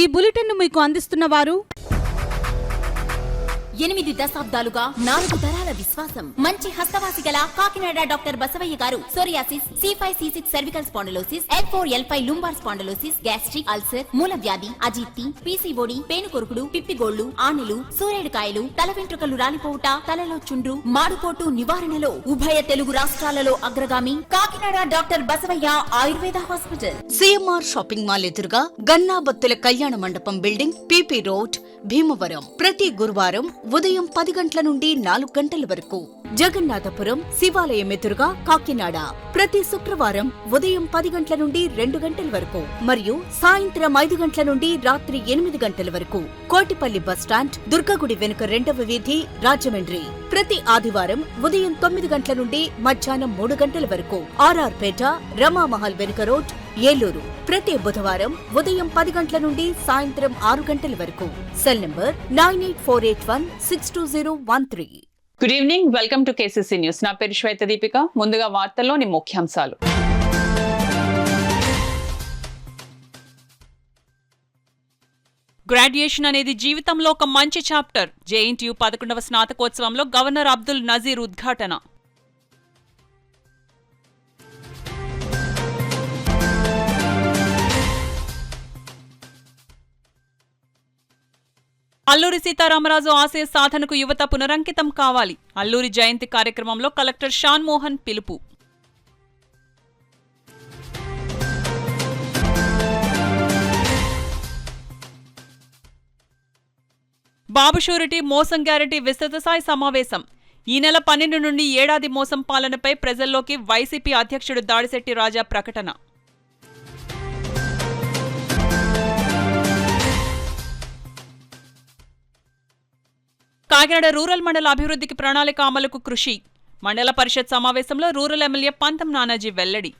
ఈ బులెటిన్ మీకు అందిస్తున్న వారు 8 దశాబ్దాలుగా 4 తరాల విశ్వాసం. మంచి హస్తవాసి గల కాకినాడ డాక్టర్ బసవయ్య గారు psoriasis, C5C6 cervical spondylosis, L4L5 lumbar spondylosis, gastric ulcer, మూల వ్యాధి, అజీర్తి, పీసీఓడి, పేనుకొరుకుడు, పిప్పిగోళ్లు, ఆనెలు, సూరేడుకాయలు, తల వెంట్రుకలు రాలిపోవుట, తలలో చుండ్రు, మాడుపోటు నివారణలో ఉభయ తెలుగు రాష్ట్రాలలో అగ్రగామి Kakinada doctor Basavaiah Ayurveda hospital. CMR shopping mall ఎదురుగా గన్నాబత్తుల కళ్యాణ మండపం బిల్డింగ్, పిపి రోడ్, భీమవరం. ప్రతి గురువారం ఉదయం 10 గంటల నుండి 4 గంటల వరకు. జగన్నాథపురం శివాలయం ఎదురుగా కాకినాడ ప్రతి శుక్రవారం ఉదయం 10 గంటల నుండి 2 గంటల వరకు మరియు సాయంత్రం 5 గంటల నుండి రాత్రి 8 గంటల వరకు. కోటిపల్లి బస్టాండ్, దుర్గగుడి వెనుక 2వ వీధి, రాజమండ్రి. ప్రతి ఆదివారం ఉదయం 9 గంటల నుండి మధ్యాహ్నం 3 గంటల వరకు. ఆర్ఆర్ పేట, రమామహల్ వెనుక రోడ్, ఏలూరు. ప్రతి బుధవారం ఉదయం 10 గంటల నుండి సాయంత్రం 6 గంటల వరకు. Cell number 9848162013. Good evening, welcome to KCC news. నా పేరు శ్వేత దీపిక. ముందుగా వార్తల్లోని ముఖ్యాంశాలు. గ్రాడ్యుయేషన్ అనేది జీవితంలో ఒక మంచి చాప్టర్. జేఎన్టీయూ 11వ స్నాతకోత్సవంలో గవర్నర్ అబ్దుల్ నజీర్ ఉద్ఘాటన. అల్లూరి సీతారామరాజు ఆశయ సాధనకు యువత పునరంకితం కావాలి. అల్లూరి జయంతి కార్యక్రమంలో కలెక్టర్ షాన్ మోహన్ పిలుపు. బాబు షూరిటీ మోసం గ్యారంటీ విస్తృత స్థాయి సమావేశం. ఈ నెల 12 నుండి ఏడాది మోసం పాలనపై ప్రజల్లోకి వైసీపీ అధ్యక్షుడు దాడిశెట్టి రాజా ప్రకటన. కాకినాడ రూరల్ మండల అభివృద్ధికి ప్రణాళిక అమలుకు కృషి. మండల పరిషత్ సమావేశంలో రూరల్ ఎమ్మెల్యే పంతం నానాజీ వెల్లడి.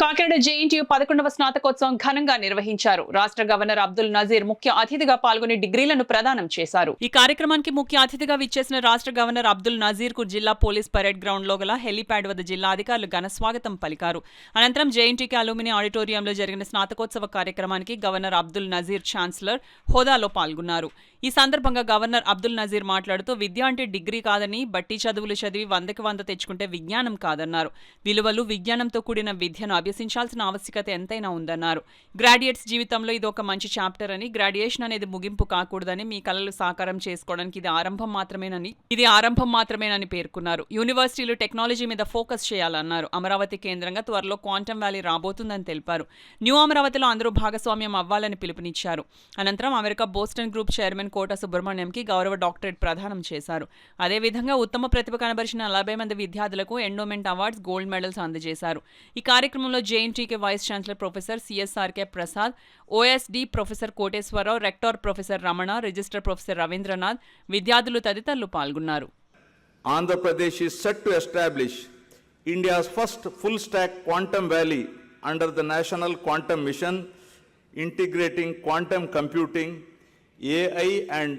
కాకినాడ జేఎన్టీయూ 11వ స్నాతకోత్సవం ఘనంగా నిర్వహించారు. రాష్ట్ర గవర్నర్ అబ్దుల్ నజీర్ ముఖ్య అతిథిగా పాల్గొని డిగ్రీలను ప్రదానం చేశారు. ఈ కార్యక్రమానికి ముఖ్య అతిథిగా విచ్చేసిన రాష్ట్ర గవర్నర్ అబ్దుల్ నజీర్ కు జిల్లా పోలీస్ పరేడ్ గ్రౌండ్ లో గల హెలీప్యాడ్ వద్ద జిల్లా అధికారులు ఘన స్వాగతం పలికారు. అనంతరం జేఎన్టీయూ అలూమిని ఆడిటోరియంలో జరిగిన స్నాతకోత్సవ కార్యక్రమానికి గవర్నర్ అబ్దుల్ నజీర్ ఛాన్సలర్ హోదాలో పాల్గొన్నారు. ఈ సందర్భంగా గవర్నర్ అబ్దుల్ నజీర్ మాట్లాడుతూ విద్య అంటే డిగ్రీ కాదని, బట్టి చదువులు చదివి 100కి 100 తెచ్చుకుంటే విజ్ఞానం కాదన్నారు. విలువలు, విజ్ఞానంతో కూడిన విద్యను అభ్యసించాల్సిన ఆవశ్యకత ఎంతైనా ఉందన్నారు. గ్రాడ్యుయేట్స్ జీవితంలో ఇది ఒక మంచి చాప్టర్ అని, గ్రాడ్యుయేషన్ అనేది ముగింపు కాకూడదని, మీ కలలు సాకారం చేసుకోవడానికి ఇది ఆరంభం మాత్రమేనని పేర్కొన్నారు. యూనివర్సిటీలు టెక్నాలజీ మీద ఫోకస్ చేయాలన్నారు. అమరావతి కేంద్రంగా త్వరలో క్వాంటమ్ వ్యాలీ రాబోతుందని తెలిపారు. న్యూ అమరావతిలో అందరూ భాగస్వామ్యం అవ్వాలని పిలుపునిచ్చారు. అనంతరం అమెరికా బోస్టన్ గ్రూప్ చైర్మన్ కోట సుబ్రహ్మణ్యంకి గౌరవ డాక్టరేట్ ప్రదానం చేశారు. అదేవిధంగా ఉత్తమ ప్రతిభ కనబరిచిన 40 మంది విద్యార్థులకు ఎండోమెంట్ అవార్డ్స్, గోల్డ్ మెడల్స్ అందజేశారు. ఈ కార్యక్రమంలో JNTK vice chancellor professor CSRK Prasad, OSD professor Koteswararao, rector professor Ramana, registrar professor Ravindranath, విద్యార్థులు తదితరులు పాల్గొన్నారు. Andhra Pradesh is set to establish India's first full-stack quantum valley under the National Quantum Mission, integrating quantum computing, AI and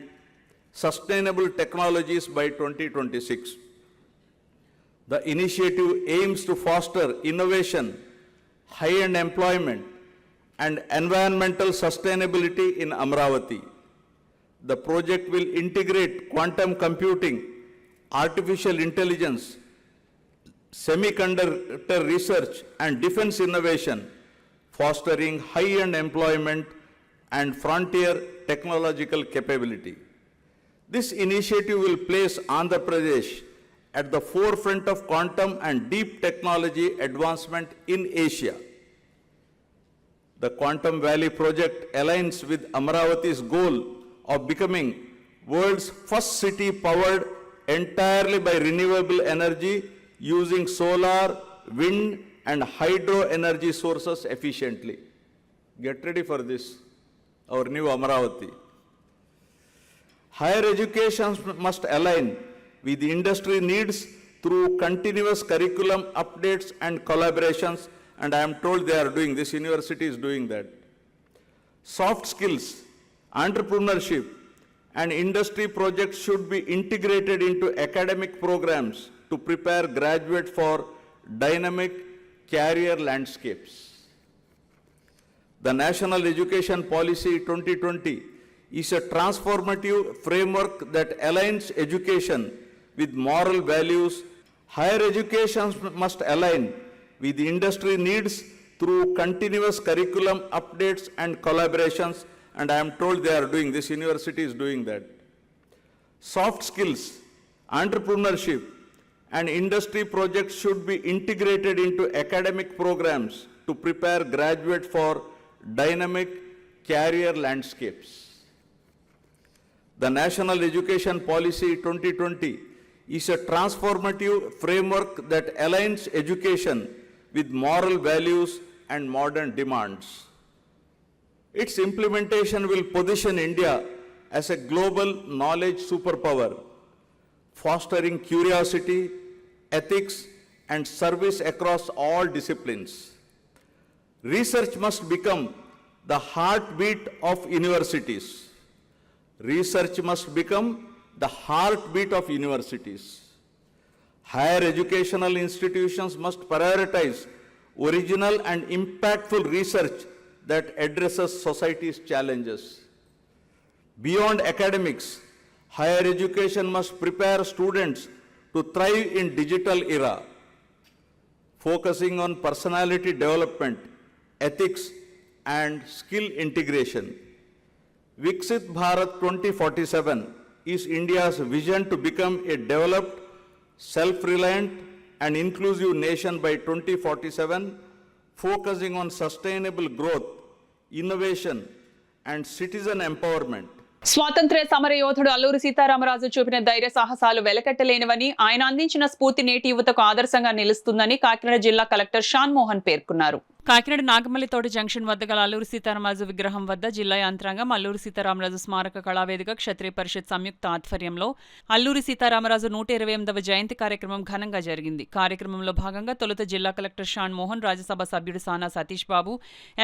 sustainable technologies by 2026. The initiative aims to foster innovation, high-end employment, and environmental sustainability in Amravati. The project will integrate quantum computing, artificial intelligence, semiconductor research, and defense innovation, fostering high-end employment and frontier technological capability. This initiative will place Andhra Pradesh at the forefront of quantum and deep technology advancement in Asia. The Quantum Valley project aligns with Amaravati's goal of becoming world's first city powered entirely by renewable energy using solar, wind, and hydro energy sources efficiently. Get ready for this, our new Amaravati. Higher education must align with the industry needs through continuous curriculum updates and collaborations, and I am told they are doing, this university is doing that. Soft skills, entrepreneurship, and industry projects should be integrated into academic programs to prepare graduates for dynamic career landscapes. The National Education Policy 2020 is a transformative framework that aligns education with moral values. Higher education must align with the industry needs through continuous curriculum updates and collaborations, and I am told they are doing, this university is doing that. Soft skills, entrepreneurship, and industry projects should be integrated into academic programs to prepare graduates for dynamic career landscapes. The National Education Policy 2020 is a transformative framework that aligns education with moral values and modern demands. Its implementation will position India as a global knowledge superpower, fostering curiosity, ethics, and service across all disciplines. Research must become the heartbeat of universities. Research must become the heartbeat of universities. Higher educational institutions must prioritize original and impactful research that addresses society's challenges. Beyond academics, higher education must prepare students to thrive in digital era, focusing on personality development, ethics, and skill integration. Viksit Bharat 2047 is India's vision to become a developed, self-reliant, and inclusive nation by 2047, focusing on sustainable growth, innovation, and citizen empowerment. స్వాతంత్ర్య సమర యోధుడు అల్లూరి సీతారామరాజు చూపిన ధైర్య సాహసాలు వెలకట్టలేనివని, ఆయన అందించిన స్ఫూర్తి నేటి యువతకు ఆదర్శంగా నిలుస్తుందని కాకినాడ జిల్లా కలెక్టర్ షాన్ మోహన్ పేర్కొన్నారు. కాకినాడ నాగమల్లితోటి జంక్షన్ వద్ద గల అల్లూరి సీతారామరాజు విగ్రహం వద్ద జిల్లా యంత్రాంగం అల్లూరి సీతారామరాజు స్మారక కళావేదిక క్షత్రియ పరిషత్ సంయుక్త ఆధ్వర్యంలో అల్లూరి సీతారామరాజు 128వ జయంతి కార్యక్రమం ఘనంగా జరిగింది. కార్యక్రమంలో భాగంగా తొలుత జిల్లా కలెక్టర్ షాన్ మోహన్, రాజ్యసభ సభ్యుడు సానా సతీష్ బాబు,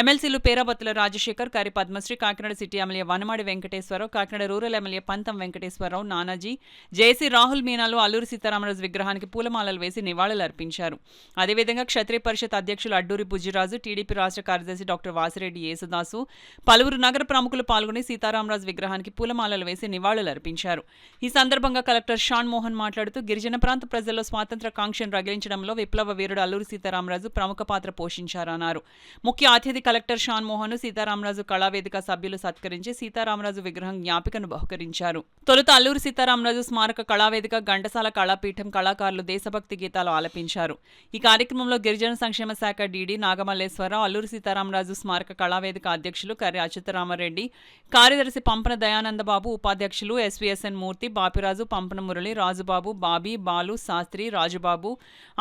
ఎమ్మెల్సీలు Perabathula Rajasekhar, Kari Padmasri, Kakinada city MLA Vanamadi Venkateswararao, Kakinada rural MLA Pantham Venkateswararao, Nanaji, జేసీ రాహుల్ మీనాలు అల్లూరి సీతారామరాజు విగ్రహానికి పూలమాలలు వేసి నివాళులర్పించారు. అదేవిధంగా క్షత్రియ పరిషత్ అధ్యక్షులు అడ్డూరి బుజ్జిరాజు, టీడీపీ రాష్ట్ర కార్యదర్శి డాక్టర్ వాసిరెడ్డి యేసుదాసు, పలువురు నగర ప్రముఖులు పాల్గొని సీతారామరాజు విగ్రహానికి పూలమాలలు వేసి నివాళులర్పించారు. ఈ సందర్భంగా కలెక్టర్ షాన్ మోహన్ మాట్లాడుతూ గిరిజన ప్రాంత ప్రజల్లో స్వాతంత్ర కాంక్షను రగిలించడంలో విప్లవ వీరుడు అల్లూరి సీతారామరాజు ప్రముఖ పాత్ర పోషించారన్నారు. ముఖ్య అతిథి కలెక్టర్ షాన్ మోహన్ సీతారామరాజు కళావేదిక సభ్యులు సత్కరించి సీతారామరాజు విగ్రహం జ్ఞాపికను బహుకరించారు. తొలుత అల్లూరి సీతారామరాజు స్మారక కళావేదిక, ఘంటసాల కళాపీఠం కళాకారులు దేశభక్తి గీతాలు ఆలపించారు. ఈ కార్యక్రమంలో గిరిజన సంక్షేమ శాఖ డీడీ నాగమల్లేశ్వరరావు, అల్లూరి సీతారామరాజు స్మారక కళావేదిక అధ్యక్షులు కర్రి అచ్యుతరామరెడ్డి, కార్యదర్శి పంపన దయానందబాబు, ఉపాధ్యక్షులు ఎస్వీఎస్ఎన్ మూర్తి, బాపిరాజు, పంపన మురళి, రాజుబాబు, బాబీ, బాలు, శాస్త్రి, రాజుబాబు,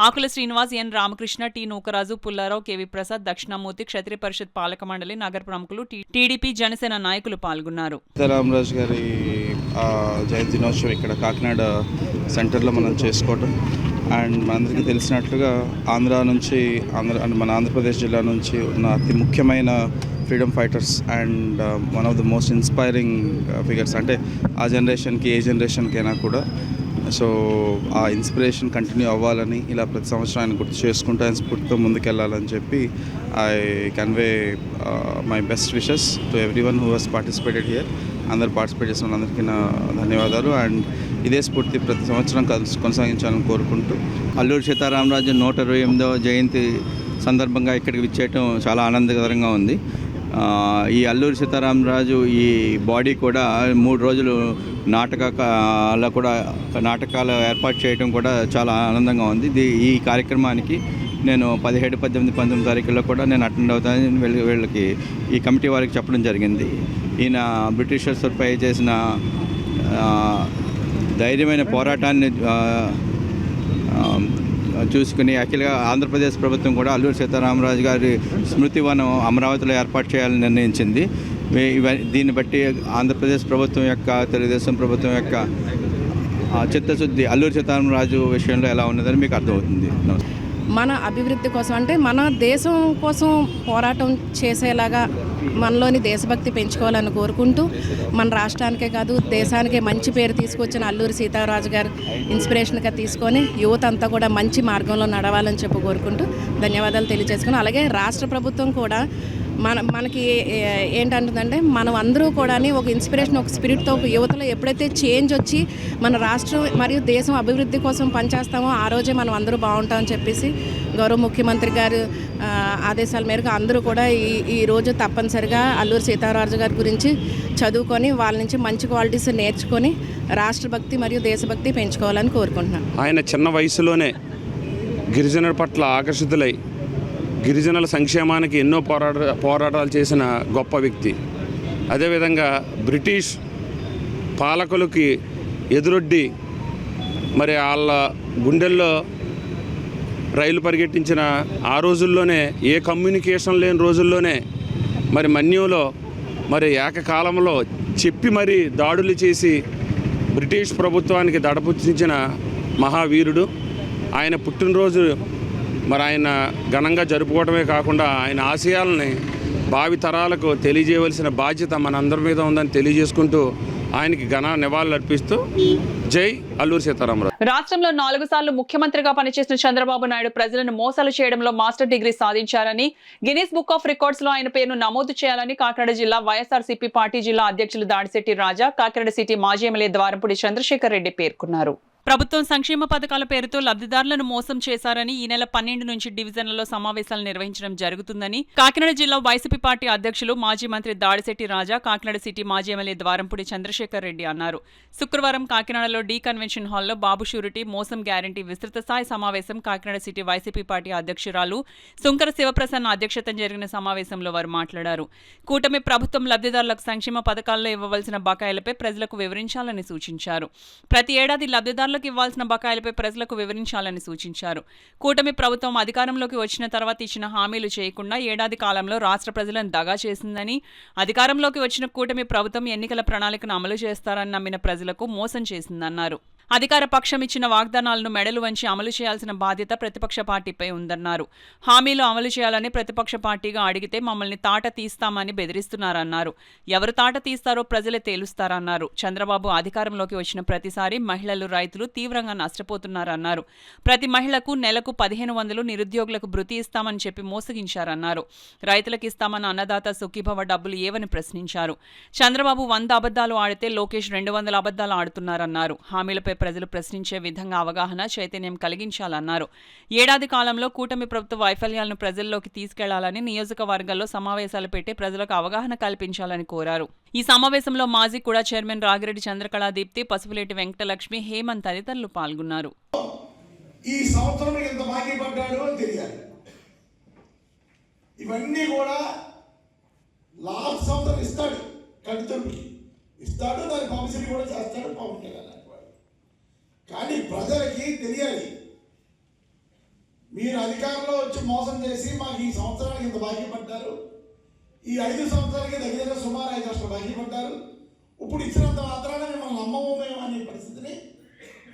ఆకుల శ్రీనివాస్, ఎన్ రామకృష్ణ, టి నూకరాజు, పుల్లారావు, కెవి ప్రసాద్, దక్షిణామూర్తి, క్షత్రియ పరిషత్ పాలక మండలి, నగర ప్రముఖులు, టీడీపీ, జనసేన నాయకులు పాల్గొన్నారు. సీతారామరాజు గారి జయంతి దినోత్సవం ఇక్కడ కాకినాడ సెంటర్లో మనం చేసుకోవటం, అండ్ మనందరికీ తెలిసినట్లుగా మన ఆంధ్రప్రదేశ్ జిల్లా నుంచి ఉన్న అతి ముఖ్యమైన freedom fighters and one of the most inspiring figures, అంటే ఆ జనరేషన్కి ఏ జనరేషన్కైనా కూడా. సో ఆ ఇన్స్పిరేషన్ కంటిన్యూ అవ్వాలని, ఇలా ప్రతి సంవత్సరం ఆయన గుర్తు చేసుకుంటూ ఆయన స్ఫూర్తితో ముందుకెళ్ళాలని చెప్పి I convey my best wishes to everyone who has participated here. అందరు పార్టిసిపేట్ చేసిన వాళ్ళందరికీ నా ధన్యవాదాలు. అండ్ ఇదే స్ఫూర్తి ప్రతి సంవత్సరం కొనసాగించాలని కోరుకుంటూ, అల్లూరి సీతారామరాజు 128వ జయంతి సందర్భంగా ఇక్కడికి విచ్చేయటం చాలా ఆనందకరంగా ఉంది. ఈ అల్లూరి సీతారామరాజు ఈ బాడీ కూడా 3 రోజులు నాటకాలు ఏర్పాటు చేయడం కూడా చాలా ఆనందంగా ఉంది. ఈ కార్యక్రమానికి నేను 17, 18, 19 తారీఖుల్లో కూడా నేను అటెండ్ అవుతానని వీళ్ళకి ఈ కమిటీ వారికి చెప్పడం జరిగింది. ఈయన బ్రిటిషర్స్పై చేసిన ధైర్యమైన పోరాటాన్ని చూసుకుని యాక్చువల్గా ఆంధ్రప్రదేశ్ ప్రభుత్వం కూడా అల్లూరి సీతారామరాజు గారి స్మృతివనం అమరావతిలో ఏర్పాటు చేయాలని నిర్ణయించింది. దీన్ని బట్టి ఆంధ్రప్రదేశ్ ప్రభుత్వం యొక్క, తెలుగుదేశం ప్రభుత్వం యొక్క చిత్తశుద్ధి అల్లూరి సీతారామరాజు విషయంలో ఎలా ఉన్నదని మీకు అర్థమవుతుంది. మన అభివృద్ధి కోసం అంటే మన దేశం కోసం పోరాటం చేసేలాగా మనలోని దేశభక్తి పెంచుకోవాలని కోరుకుంటూ మన రాష్ట్రానికే కాదు దేశానికే మంచి పేరు తీసుకొచ్చిన అల్లూరి సీతారామరాజు గారు ఇన్స్పిరేషన్గా తీసుకొని యువత అంతా కూడా మంచి మార్గంలో నడవాలని చెప్పి కోరుకుంటూ ధన్యవాదాలు తెలియజేసుకుని, అలాగే రాష్ట్ర ప్రభుత్వం కూడా మనకి ఏంటంటుందంటే మనం అందరూ కూడా ఒక ఇన్స్పిరేషన్, ఒక స్పిరిట్తో ఒక యువతలో ఎప్పుడైతే చేంజ్ వచ్చి మన రాష్ట్రం మరియు దేశం అభివృద్ధి కోసం పనిచేస్తామో ఆ రోజే మనం అందరూ బాగుంటామని చెప్పేసి గౌరవ ముఖ్యమంత్రి గారు ఆదేశాల మేరకు అందరూ కూడా ఈ రోజు తప్పనిసరిగా అల్లూరి సీతారామరాజు గారి గురించి చదువుకొని వాళ్ళ నుంచి మంచి క్వాలిటీస్ నేర్చుకొని రాష్ట్రభక్తి మరియు దేశభక్తి పెంచుకోవాలని కోరుకుంటున్నాను. ఆయన చిన్న వయసులోనే గిరిజనుల పట్ల ఆకర్షితులై గిరిజనుల సంక్షేమానికి ఎన్నో పోరాటాలు చేసిన గొప్ప వ్యక్తి. అదేవిధంగా బ్రిటిష్ పాలకులకి ఎదురొడ్డి మరి వాళ్ళ గుండెల్లో రైలు పరిగెట్టించిన ఆ రోజుల్లోనే, ఏ కమ్యూనికేషన్ లేని రోజుల్లోనే మరి మన్యంలో మరి ఏకకాలంలో చెప్పి మరి దాడులు చేసి బ్రిటిష్ ప్రభుత్వానికి దడపుచ్చించిన మహావీరుడు. ఆయన పుట్టినరోజు మరి ఆయన ఘనంగా జరుపుకోవడమే కాకుండా ఆయన ఆశయాలని భావి తరాలకు తెలియజేయవలసిన బాధ్యత మనందరి మీద ఉందని తెలియజేసుకుంటూ ఆయనకి ఘన నివాళులు అర్పిస్తూ జై అల్లూరి సీతారామరాజు. రాష్ట్రంలో 4 సార్లు ముఖ్యమంత్రిగా పనిచేసిన చంద్రబాబు నాయుడు ప్రజలను మోసాలు చేయడంలో మాస్టర్ డిగ్రీ సాధించారని, గిన్నిస్ బుక్ ఆఫ్ రికార్డ్స్ లో ఆయన పేరును నమోదు చేయాలని కాకినాడ జిల్లా వైఎస్ఆర్సీపీ పార్టీ జిల్లా అధ్యక్షులు దాడిశెట్టి రాజా, కాకినాడ సిటీ మాజీ ఎమ్మెల్యే ద్వారంపూడి చంద్రశేఖర్ రెడ్డి పేర్కొన్నారు. ప్రభుత్వం సంక్షేమ పథకాల పేరుతో లబ్ధిదారులను మోసం చేశారని ఈ నెల 12 నుంచి డివిజన్లలో సమావేశాలు నిర్వహించడం జరుగుతుందని కాకినాడ జిల్లా వైసీపీ పార్టీ అధ్యక్షులు మాజీ మంత్రి దాడిశెట్టి రాజా, కాకినాడ సిటీ మాజీ ఎమ్మెల్యే ద్వారంపూడి చంద్రశేఖర్ రెడ్డి అన్నారు. శుక్రవారం కాకినాడలో డి కన్వెన్షన్ హాల్లో బాబు షూరిటీ మోసం గ్యారంటీ విస్తృత స్థాయి సమావేశం కాకినాడ సిటీ వైసీపీ పార్టీ అధ్యక్షురాలు సుంకర శివప్రసన్న అధ్యక్షతన జరిగిన సమావేశంలో వారు మాట్లాడారు. కూటమి ప్రభుత్వం లబ్ధిదారులకు సంక్షేమ పథకాల్లో ఇవ్వవలసిన బకాయిలపై ప్రజలకు వివరించాలని సూచించారు. ప్రతి ఏడాది లబ్ధిదారులకు ఇవ్వాల్సిన బకాయిలపై ప్రజలకు వివరించాలని సూచించారు. కూటమి ప్రభుత్వం అధికారంలోకి వచ్చిన తర్వాత ఇచ్చిన హామీలు చేయకుండా ఏడాది కాలంలో రాష్ట్ర ప్రజలను దగా చేసిందని, అధికారంలోకి వచ్చిన కూటమి ప్రభుత్వం ఎన్నికల ప్రణాళికను అమలు చేస్తారని నమ్మిన ప్రజలకు మోసం చేసిందన్నారు. అధికార పక్షం ఇచ్చిన వాగ్దానాలను మెడలు వంచి అమలు చేయాల్సిన బాధ్యత ప్రతిపక్ష పార్టీపై ఉందన్నారు. హామీలు అమలు చేయాలని ప్రతిపక్ష పార్టీగా అడిగితే మమ్మల్ని తాట తీస్తామని బెదిరిస్తున్నారన్నారు. ఎవరు తాట తీస్తారో ప్రజలే తేలుస్తారన్నారు. చంద్రబాబు అధికారంలోకి వచ్చిన ప్రతిసారి మహిళలు, రైతులు తీవ్రంగా నష్టపోతున్నారన్నారు. ప్రతి మహిళకు నెలకు 1500 నిరుద్యోగులకు భృతి ఇస్తామని చెప్పి మోసగించారన్నారు. రైతులకు ఇస్తామన్న అన్నదాత సుఖీభవ డబ్బులు ఏవని ప్రశ్నించారు. చంద్రబాబు 100 అబద్దాలు ఆడితే లోకేష్ 200 అబద్దాలు ఆడుతున్నారన్నారు. హామీలపై ప్రజలు ప్రశ్నించే విధంగా అవగాహన, చైతన్యం కలిగించాలన్నారు. ఏడాది కాలంలో కూటమి ప్రభుత్వ వైఫల్యాలను ప్రజల్లోకి తీసుకెళ్లాలని నియోజకవర్గాల్లో సమావేశాలు పెట్టి ప్రజలకు అవగాహన కల్పించాలని కోరారు. ఈ సమావేశంలో మాజీ కూడా చైర్మన్ రాగిరెడ్డి చంద్రకళా దీప్తి, పసుపులేటి వెంకటలక్ష్మి, హేమంత్ తదితరులు పాల్గొన్నారు. ఈ సంవత్సరం ఎంత బాకీ పడ్డాడో తెలియాలి. ఇవన్నీ కూడా లాస్ట్ సంవత్సరం ఇస్తాడు, కడుతుడికి ఇస్తాడు, దాని పంపిణీ కూడా చేస్తాడు పవన్ కళ్యాణ్. కానీ ప్రజలకి తెలియాలి, మీరు అధికారంలో వచ్చి మోసం చేసి మాకు ఈ సంవత్సరానికి ఇంత బాకీ పడ్డారు, ఈ 5 సంవత్సరాలకి దగ్గర సుమారు 5 లక్షలు బాకీ పడ్డారు, ఇప్పుడు ఇచ్చినంత మాత్రాన మిమ్మల్ని నమ్మము మేము అనే పరిస్థితిని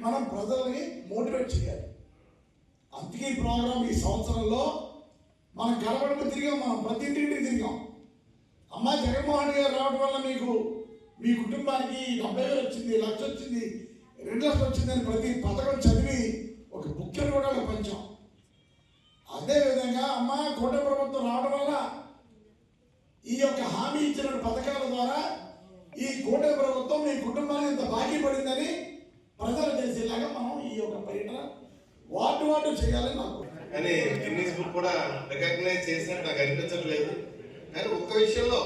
మనం ప్రజల్ని మోటివేట్ చేయాలి. అందుకే ఈ ప్రోగ్రాం ఈ సంవత్సరంలో మనం కలవడం తిరిగాం, మనం ప్రతి ఇంటికి తిరిగాం. అమ్మా జగన్మోహన్ గారు రావడం వల్ల మీకు మీ కుటుంబానికి 70,000 వచ్చింది, 1,00,000 వచ్చింది, 2 లక్షలు వచ్చిందని ప్రతి పథకం చదివి ఒక బుక్కెట్ కూడా పంచాం. అదేవిధంగా అమ్మ కూటమి ప్రభుత్వం రావడం వల్ల ఈ యొక్క హామీ ఇచ్చిన పథకాల ద్వారా ఈ కూటమి ప్రభుత్వం మీ కుటుంబానికి ఇంత బాకీ పడిందని ప్రజలు తెలిసేలాగా మనం ఈ యొక్క పర్యటన వార్డు చేయాలని నాకు. కానీ గిన్నిస్ బుక్ కూడా రికగ్నైజ్ చేసినట్టు నాకు అనిపించట్లేదు. కానీ ఒక్క విషయంలో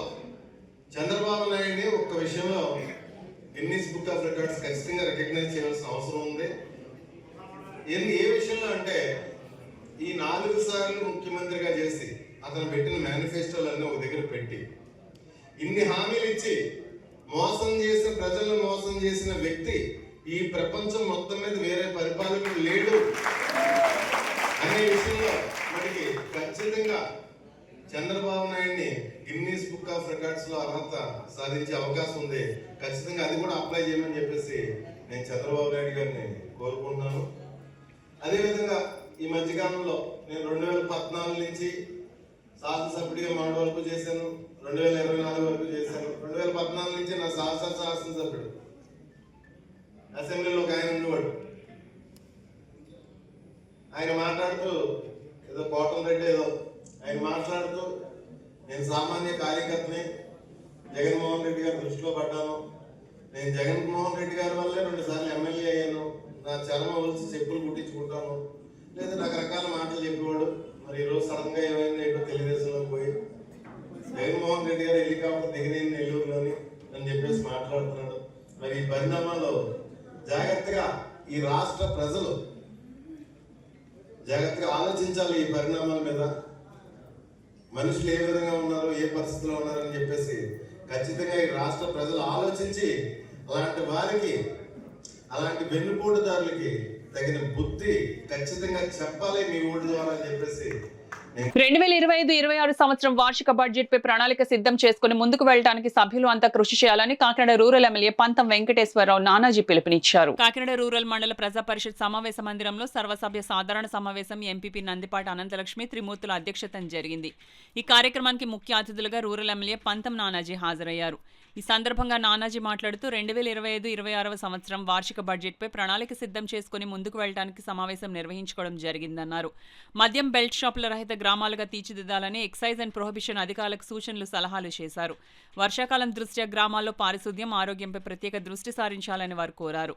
చంద్రబాబు నాయుడిని ఒక్క విషయంలో గిన్నిస్ బుక్ ఆఫ్ రికార్డ్స్ ఖచ్చితంగా రికగ్నైజ్ చేయాల్సిన అవసరం ఉంది. ఏ విషయంలో అంటే ఈ 4 సార్లు ముఖ్యమంత్రిగా చేసి అతను పెట్టిన మేనిఫెస్టోలన్నీ ఒక దగ్గర పెట్టి ఇన్ని హామీలు ఇచ్చి మోసం చేసిన ప్రజలను మోసం చేసిన వ్యక్తి ఈ ప్రపంచం మొత్తం మీద వేరే పరిపాలకుడు లేడు అనే విషయంలో మనకి ఖచ్చితంగా చంద్రబాబు నాయుడిని గిన్నీస్ బుక్ ఆఫ్ రికార్డ్స్ లో అర్హత సాధించే అవకాశం ఉంది. ఖచ్చితంగా అది కూడా అప్లై చేయమని చెప్పేసి నేను చంద్రబాబు నాయుడు గారిని కోరుకుంటున్నాను. అదేవిధంగా ఈ మధ్యకాలంలో నేను 2014 నుంచి శాసనసభ్యుడిగా మొన్నటి వరకు చేశాను, 2024 వరకు చేశాను. 2014 నుంచి నా శాసనసభ్యుడు అసెంబ్లీలో ఒక ఆయన ఉండేవాడు. ఆయన మాట్లాడుతూ ఏదో కోటంరెడ్డి ఏదో ఆయన మాట్లాడుతూ నేను సామాన్య కార్యకర్తని, జగన్మోహన్ రెడ్డి గారి దృష్టిలో పడ్డాను, నేను జగన్మోహన్ రెడ్డి గారి వల్లే 2 సార్లు ఎమ్మెల్యే అయ్యాను, నా చర్మం వలిసి చెప్పులు కుట్టించుకుంటాను, లేదా రకరకాల మాటలు చెప్పేవాడు. మరి ఈరోజు సడన్గా ఏమైంది ఏంటో తెలుగుదేశంలో పోయి జగన్మోహన్ రెడ్డి గారు హెలికాప్టర్ దిగిన నెల్లూరులోని అని చెప్పేసి మాట్లాడుతున్నాడు. మరి ఈ పరిణామాల్లో జాగ్రత్తగా ఈ రాష్ట్ర ప్రజలు జాగ్రత్తగా ఆలోచించాలి. ఈ పరిణామాల మీద మనుషులు ఏ విధంగా ఉన్నారు, ఏ పరిస్థితిలో ఉన్నారని చెప్పేసి ఖచ్చితంగా ఈ రాష్ట్ర ప్రజలు ఆలోచించి అలాంటి వారికి, అలాంటి వెన్నుపోటుదారులకి తగిన బుద్ధి ఖచ్చితంగా చెప్పాలి మీ ఓటు ద్వారా అని చెప్పేసి 2025-26 సంవత్సరం వార్షిక బడ్జెట్ పై ప్రణాళిక సిద్ధం చేసుకుని ముందుకు వెళ్లడానికి సభ్యులు అంతా కృషి చేయాలని కాకినాడ రూరల్ ఎమ్మెల్యే పంతం వెంకటేశ్వరరావు నానాజీ పిలుపునిచ్చారు. కాకినాడ రూరల్ మండల ప్రజా పరిషత్ సమావేశ మందిరంలో సర్వసభ్య సాధారణ సమావేశం ఎంపీపీ నందిపాటి అనంతలక్ష్మి త్రిమూర్తుల అధ్యక్షతన జరిగింది. ఈ కార్యక్రమానికి ముఖ్య అతిథులుగా రూరల్ ఎమ్మెల్యే పంతం నానాజీ హాజరయ్యారు. ఈ సందర్భంగా నానాజీ మాట్లాడుతూ 2025-26 సంవత్సరం వార్షిక బడ్జెట్ పై ప్రణాళిక సిద్ధం చేసుకుని ముందుకు వెళ్లడానికి సమావేశం నిర్వహించుకోవడం జరిగిందన్నారు. మద్యం బెల్ట్ షాపుల రహిత గ్రామాలుగా తీర్చిదిద్దాలని ఎక్సైజ్ అండ్ ప్రొహిబిషన్ అధికారులకు సూచనలు సలహాలు చేశారు. వర్షాకాలం దృష్ట్యా గ్రామాల్లో పారిశుద్ధ్యం, ఆరోగ్యంపై ప్రత్యేక దృష్టి సారించాలని వారు కోరారు.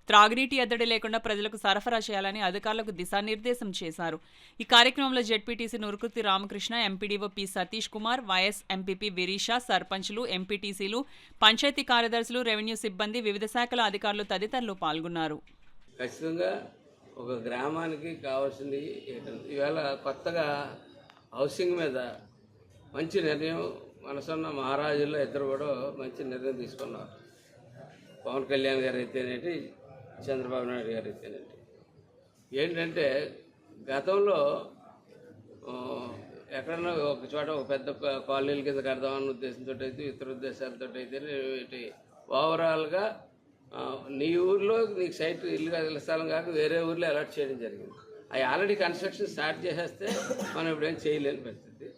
త్రాగునీటి ఎద్దడి లేకుండా ప్రజలకు సరఫరా చేయాలని అధికారులకు దిశానిర్దేశం చేశారు. ఈ కార్యక్రమంలో ZPTC Nurukurthi Ramakrishna, MPDO P Satish Kumar, YS MPP Virisha, సర్పంచ్లు, ఎంపీటీసీలు, పంచాయతీ కార్యదర్శులు, రెవెన్యూ సిబ్బంది, వివిధ శాఖల అధికారులు తదితరులు పాల్గొన్నారు. ఖచ్చితంగా ఒక గ్రామానికి కావాల్సింది ఇవాళ కొత్తగా హౌసింగ్ మీద మంచి నిర్ణయం మనసున్న మహారాజుల్లో ఇద్దరు కూడా మంచి నిర్ణయం తీసుకున్నారు. పవన్ కళ్యాణ్ గారు అయితేనేంటి, చంద్రబాబు నాయుడు గారు అయితేనేంటి. ఏంటంటే గతంలో ఎక్కడన్నా ఒక చోట ఒక పెద్ద కాలనీల కింద కడదామన్న ఉద్దేశంతో అయితే, ఇతర ఉద్దేశాలతో అయితే ఓవరాల్గా నీ ఊర్లో నీకు సైట్ ఇల్లు స్థలం కాక వేరే ఊర్లో అలాట్ చేయడం జరిగింది. అవి ఆల్రెడీ కన్స్ట్రక్షన్ స్టార్ట్ చేసేస్తే మనం ఇప్పుడేం చేయలేని పరిస్థితి.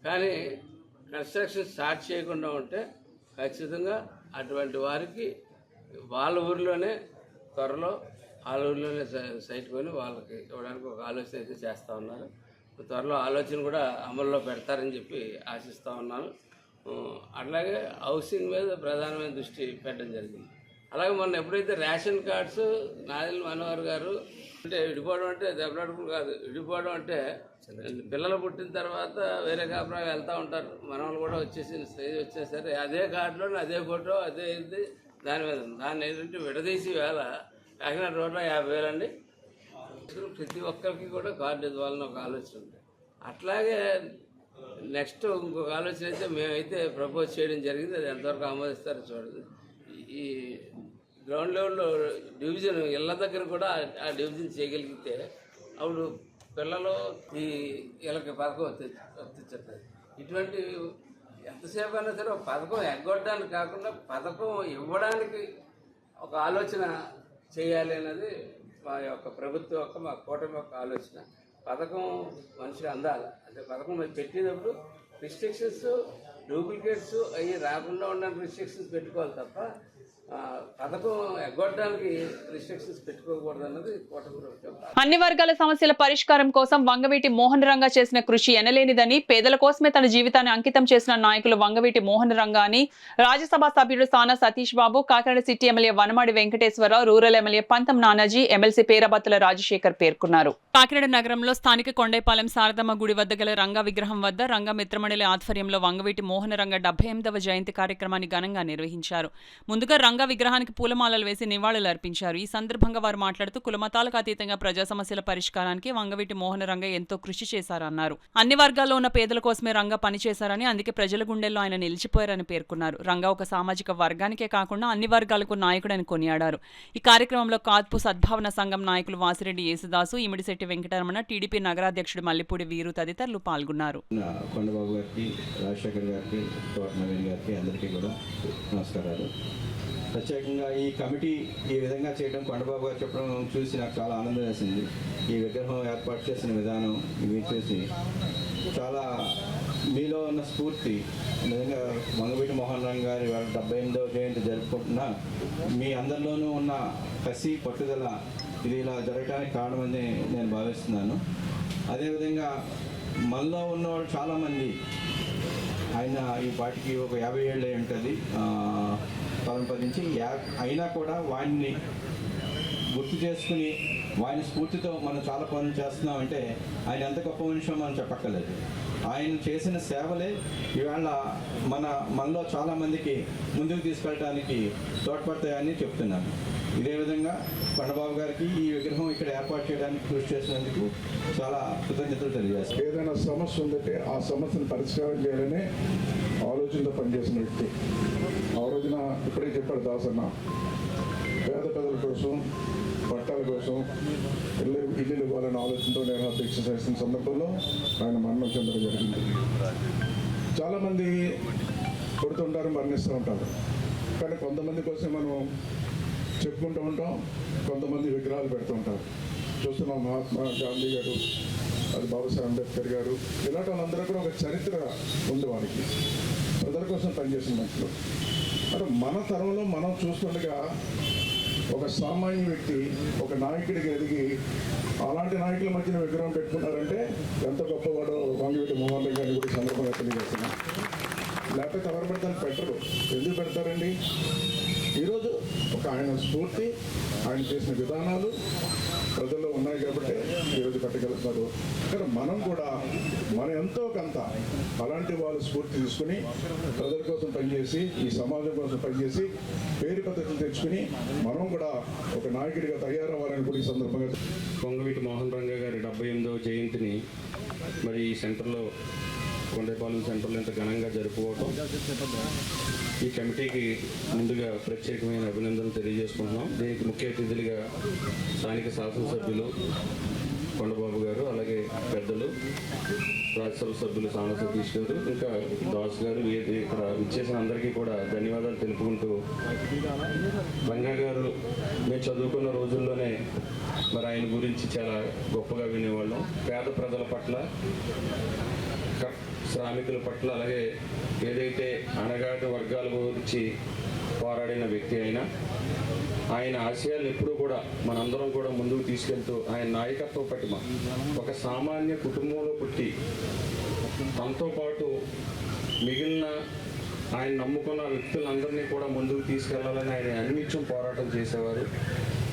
కానీ కన్స్ట్రక్షన్ స్టార్ట్ చేయకుండా ఉంటే ఖచ్చితంగా అటువంటి వారికి వాళ్ళ ఊరిలోనే త్వరలో వాళ్ళ ఊరిలోనే సైట్ కొని వాళ్ళకి ఇవ్వడానికి ఒక ఆలోచన అయితే చేస్తూ ఉన్నారు. త్వరలో ఆలోచన కూడా అమల్లో పెడతారని చెప్పి ఆశిస్తూ ఉన్నాను. అట్లాగే హౌసింగ్ మీద ప్రధానమైన దృష్టి పెట్టడం జరిగింది. అలాగే మొన్న ఎప్పుడైతే రేషన్ కార్డ్స్ నాదెళ్ల మనోహర్ గారు అంటే విడిపోవడం అంటే దెబ్బలాడుకుని కాదు, విడిపోవడం అంటే పిల్లలు పుట్టిన తర్వాత వేరే కాపురా వెళ్తూ ఉంటారు, మనవాళ్ళు కూడా వచ్చేసరి అదే కార్డులో అదే ఫోటో అదే ఇది దాని మీద దాన్ని ఏంటంటే విడదీసి వేళ కాకినాడ రోడ్లో 50,000 అండి. ప్రతి ఒక్కరికి కూడా కార్డు ఇవ్వాలని ఒక ఆలోచన ఉంది. అట్లాగే నెక్స్ట్ ఇంకొక ఆలోచన అయితే మేమైతే ప్రపోజ్ చేయడం జరిగింది. అది ఎంతవరకు ఆమోదిస్తారో చూడదు. ఈ గ్రౌండ్ లెవెల్లో డివిజన్ ఇళ్ళ దగ్గర కూడా ఆ డివిజన్ చేయగలిగితే అప్పుడు పిల్లలు ఈ వీళ్ళకి పథకం వర్తించట్లేదు. ఇటువంటి ఎంతసేపు అయినా సరే ఒక పథకం ఎగ్గొట్టడానికి కాకుండా పథకం ఇవ్వడానికి ఒక ఆలోచన చేయాలి అన్నది మా యొక్క ప్రభుత్వం యొక్క మా కూటమి యొక్క ఆలోచన. పథకం మనిషికి అందాలి అంటే పథకం మరి పెట్టినప్పుడు రిస్ట్రిక్షన్స్ డూప్లికేట్స్ అవి రాకుండా ఉండడానికి రిస్ట్రిక్షన్స్ పెట్టుకోవాలి తప్ప పథకం ఎగ్గొట్టడానికి రిస్ట్రిక్షన్స్ పెట్టుకోకూడదు అన్నది కూటమి ప్రభుత్వం. అన్ని వర్గాల సమస్యల పరిష్కారం కోసం వంగవీటి మోహన్ రంగా చేసిన కృషి ఎనలేనిదని, పేదల కోసమే తన జీవితాన్ని అంకితం చేసిన నాయకులు వంగవీటి మోహన్ రంగా అని రాజ్యసభ సభ్యుడు Sana Satish Babu, Kakinada city MLA Vanamadi Venkateswara Rao, rural MLA Pantham Nanaji, MLC పేరబత్తుల Rajasekhar పేర్కొన్నారు. కాకినాడ నగరంలో స్థానిక కొండైపాలెం శారదమ్మ గుడి వద్ద గల రంగా విగ్రహం వద్ద రంగా మిత్రమండలి ఆధ్వర్యంలో వంగవీటి మోహన్ రంగా 78వ జయంతి కార్యక్రమాన్ని ఘనంగా నిర్వహించారు. ముందుగా రంగా విగ్రహానికి పూలమాలలు వేసి నివాళులు అర్పించారు. ఈ సందర్భంగా వారు మాట్లాడుతూ కులమతాలకు అతీతంగా ప్రజా సమస్యల పరిష్కారానికి వంగవీటి మోహన్ రంగా ఎంతో కృషి చేశారన్నారు. అన్ని వర్గాల్లో ఉన్న పేదల కోసమే రంగా పనిచేశారని, అందుకే ప్రజల గుండెల్లో ఆయన నిలిచిపోయారని పేర్కొన్నారు. రంగా ఒక సామాజిక వర్గానికే కాకుండా అన్ని వర్గాలకు నాయకుడని కొనియాడారు. ఈ కార్యక్రమంలో కాద్పు సద్భావన సంఘం నాయకులు వాసిరెడ్డి యేసుదాసు, ఇమిడిశెట్టి వెంకటరమణ, టీడీపీ నగరాధ్యక్షుడు మల్లిపూడి వీరు తదితరులు పాల్గొన్నారు. కొండబాబు గారికి, రాజశేఖర్ గారికి, తోట నవీన్ గారికి అందరికీ కూడా నమస్కారాలు. ప్రత్యేకంగా ఈ కమిటీ ఈ విధంగా చేయడం కొండబాబు గారు చెప్పడం చూసి నాకు చాలా ఆనందం వేసింది. ఈ విగ్రహం ఏర్పాటు చేసిన విధానం ఇవి చూసి చాలా మీలో ఉన్న స్ఫూర్తి నిజంగా వంగవీటి మోహన్ రంగ్ గారి 78వ జయంతి జరుపుకుంటున్న మీ అందరిలోనూ ఉన్న కసి పట్టుదల ఇది ఇలా జరగడానికి కారణమని నేను భావిస్తున్నాను. అదేవిధంగా మనలో ఉన్నవాళ్ళు చాలామంది ఆయన ఈ పాటికి ఒక 50 ఏళ్ళు అయి ఉంటుంది పరంపరించి, అయినా కూడా వాడిని గుర్తు చేసుకుని వాని స్ఫూర్తితో మనం చాలా పనులు చేస్తున్నామంటే ఆయన ఎంత గొప్ప మనిషో మనం చెప్పక్కర్లేదు. ఆయన చేసిన సేవలే ఇవాళ మనలో చాలామందికి ముందుకు తీసుకెళ్ళడానికి తోడ్పడతాయని చెప్తున్నాను. ఇదే విధంగా కొండబాబు గారికి ఈ విగ్రహం ఇక్కడ ఏర్పాటు చేయడానికి కృషి చేసినందుకు చాలా కృతజ్ఞతలు తెలియజేస్తాను. ఏదైనా సమస్య ఉందంటే ఆ సమస్యను పరిష్కారం చేయాలనే ఆలోచనతో పనిచేసిన వ్యక్తి. ఆ రోజున ఇప్పుడే చెప్పాడు దాసన్న, పేద ప్రజల కోసం పట్టాల కోసం ఇల్లు ఇవ్వాలనే ఆలోచనతో నేను దీక్ష చేసిన సందర్భంలో ఆయన మరణం చెందడం జరిగింది. చాలామంది కొడుతుంటారు, మరణిస్తూ ఉంటారు. కానీ కొంతమంది కోసం మనం చెప్పుకుంటూ ఉంటాం, కొంతమంది విగ్రహాలు పెడుతూ ఉంటారు. చూస్తున్నాం మహాత్మా గాంధీ గారు, అది బాబాసాహెబ్ అంబేద్కర్ గారు, ఇలాంటి వాళ్ళందరూ కూడా ఒక చరిత్ర ఉంది. వారికి ప్రజల కోసం పనిచేసిన మనుషులు. అంటే మన తరంలో మనం చూస్తుండగా ఒక సామాన్య వ్యక్తి ఒక నాయకుడికి ఎదిగి అలాంటి నాయకుల మధ్యన విగ్రహం పెట్టుకున్నారంటే ఎంత గొప్పవాడో వంగవీటి మోహన్ రంగ్ గారిని కూడా సందర్భంగా తెలియజేస్తున్నాం. లేకపోతే ఎవరు పెడతారు? పెట్టరు. ఎందుకు పెడతారండి? ఈరోజు ఒక ఆయన స్ఫూర్తి, ఆయన చేసిన విధానాలు ప్రజల్లో ఉన్నాయి కాబట్టి ఈరోజు పెట్టగలుగుతారు. కానీ మనం కూడా ఎంతో కొంత అలాంటి వాళ్ళు స్ఫూర్తి తీసుకుని ప్రజల కోసం పనిచేసి, ఈ సమాజం కోసం పనిచేసి పేరు పద్ధతులు తెచ్చుకుని మనం కూడా ఒక నాయకుడిగా తయారవ్వాలని కూడా ఈ సందర్భంగా వంగవీటి మోహన్ రంగ గారి 78వ జయంతిని మరి ఈ సెంటర్లో, కొండపాలెం సెంటర్లో ఇంత ఘనంగా జరుపుకోవటం ఈ కమిటీకి ముందుగా ప్రత్యేకమైన అభినందనలు తెలియజేసుకుంటున్నాం. దీనికి ముఖ్య అతిథులుగా స్థానిక శాసనసభ్యులు కొండబాబు గారు, అలాగే పెద్దలు రాజ్యసభ సభ్యులు సాన సతీష్ గారు, ఇంకా దాస్ గారు, ఇక్కడ ఇచ్చేసిన అందరికీ కూడా ధన్యవాదాలు తెలుపుకుంటూ, రంగా గారు మేము చదువుకున్న రోజుల్లోనే మరి ఆయన గురించి చాలా గొప్పగా వినేవాళ్ళం. పేద ప్రజల పట్ల, శ్రామికుల పట్ల, అలాగే ఏదైతే అణగారిన వర్గాల గురించి పోరాడిన వ్యక్తి ఆయన ఆశయాలను ఎప్పుడూ కూడా మనందరం కూడా ముందుకు తీసుకెళ్తూ ఆయన నాయకత్వ పటిమ, ఒక సామాన్య కుటుంబంలో పుట్టి తనతో పాటు మిగిలిన ఆయన నమ్ముకున్న వ్యక్తులందరినీ కూడా ముందుకు తీసుకెళ్లాలని ఆయన అన్నిత్యం పోరాటం చేసేవారు.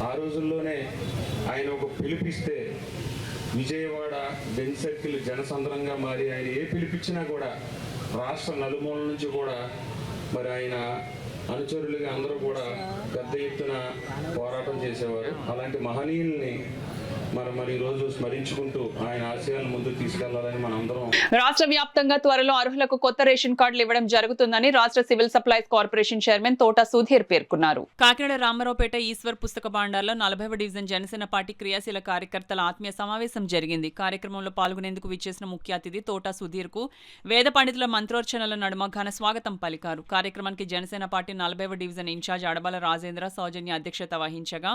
ఆ రోజుల్లోనే ఆయన ఒక పిలుపిస్తే విజయవాడ బెంచ్ సర్కిల్ జనసంద్రంగా మారి ఆయన ఏ పిలిపించినా కూడా రాష్ట్ర నలుమూల నుంచి కూడా మరి ఆయన అనుచరులుగా అందరూ కూడా పెద్ద ఎత్తున పోరాటం చేసేవారు. అలాంటి మహనీయుల్ని మరి ఈరోజు స్మరించుకుంటూ ఆయన ఆశయాలను ముందుకు తీసుకెళ్లాలని మనందరం. రాష్ట్ర వ్యాప్తంగా త్వరలో అర్హులకు కొత్త రేషన్ కార్డులు ఇవ్వడం జరుగుతుందని రాష్ట్ర సివిల్ సప్లైస్ కార్పొరేషన్ చైర్మన్ తోట సుధీర్ పేర్కొన్నారు. కాకినాడ రామారావుపేట ఈశ్వర్ పుస్తక భాండార్లో 40వ డివిజన్ జనసేన పార్టీ క్రియాశీల కార్యకర్తల ఆత్మీయ సమావేశం జరిగింది. కార్యక్రమంలో పాల్గొనేందుకు విచ్చేసిన ముఖ్య అతిథి తోట సుధీర్ కు వేద పండితుల మంత్రోచ్చరణల నడుమ ఘన స్వాగతం పలికారు. కార్యక్రమానికి జనసేన పార్టీ 40వ డివిజన్ ఇన్ఛార్జ్ అడబాల రాజేంద్ర సౌజన్య అధ్యక్షత వహించగా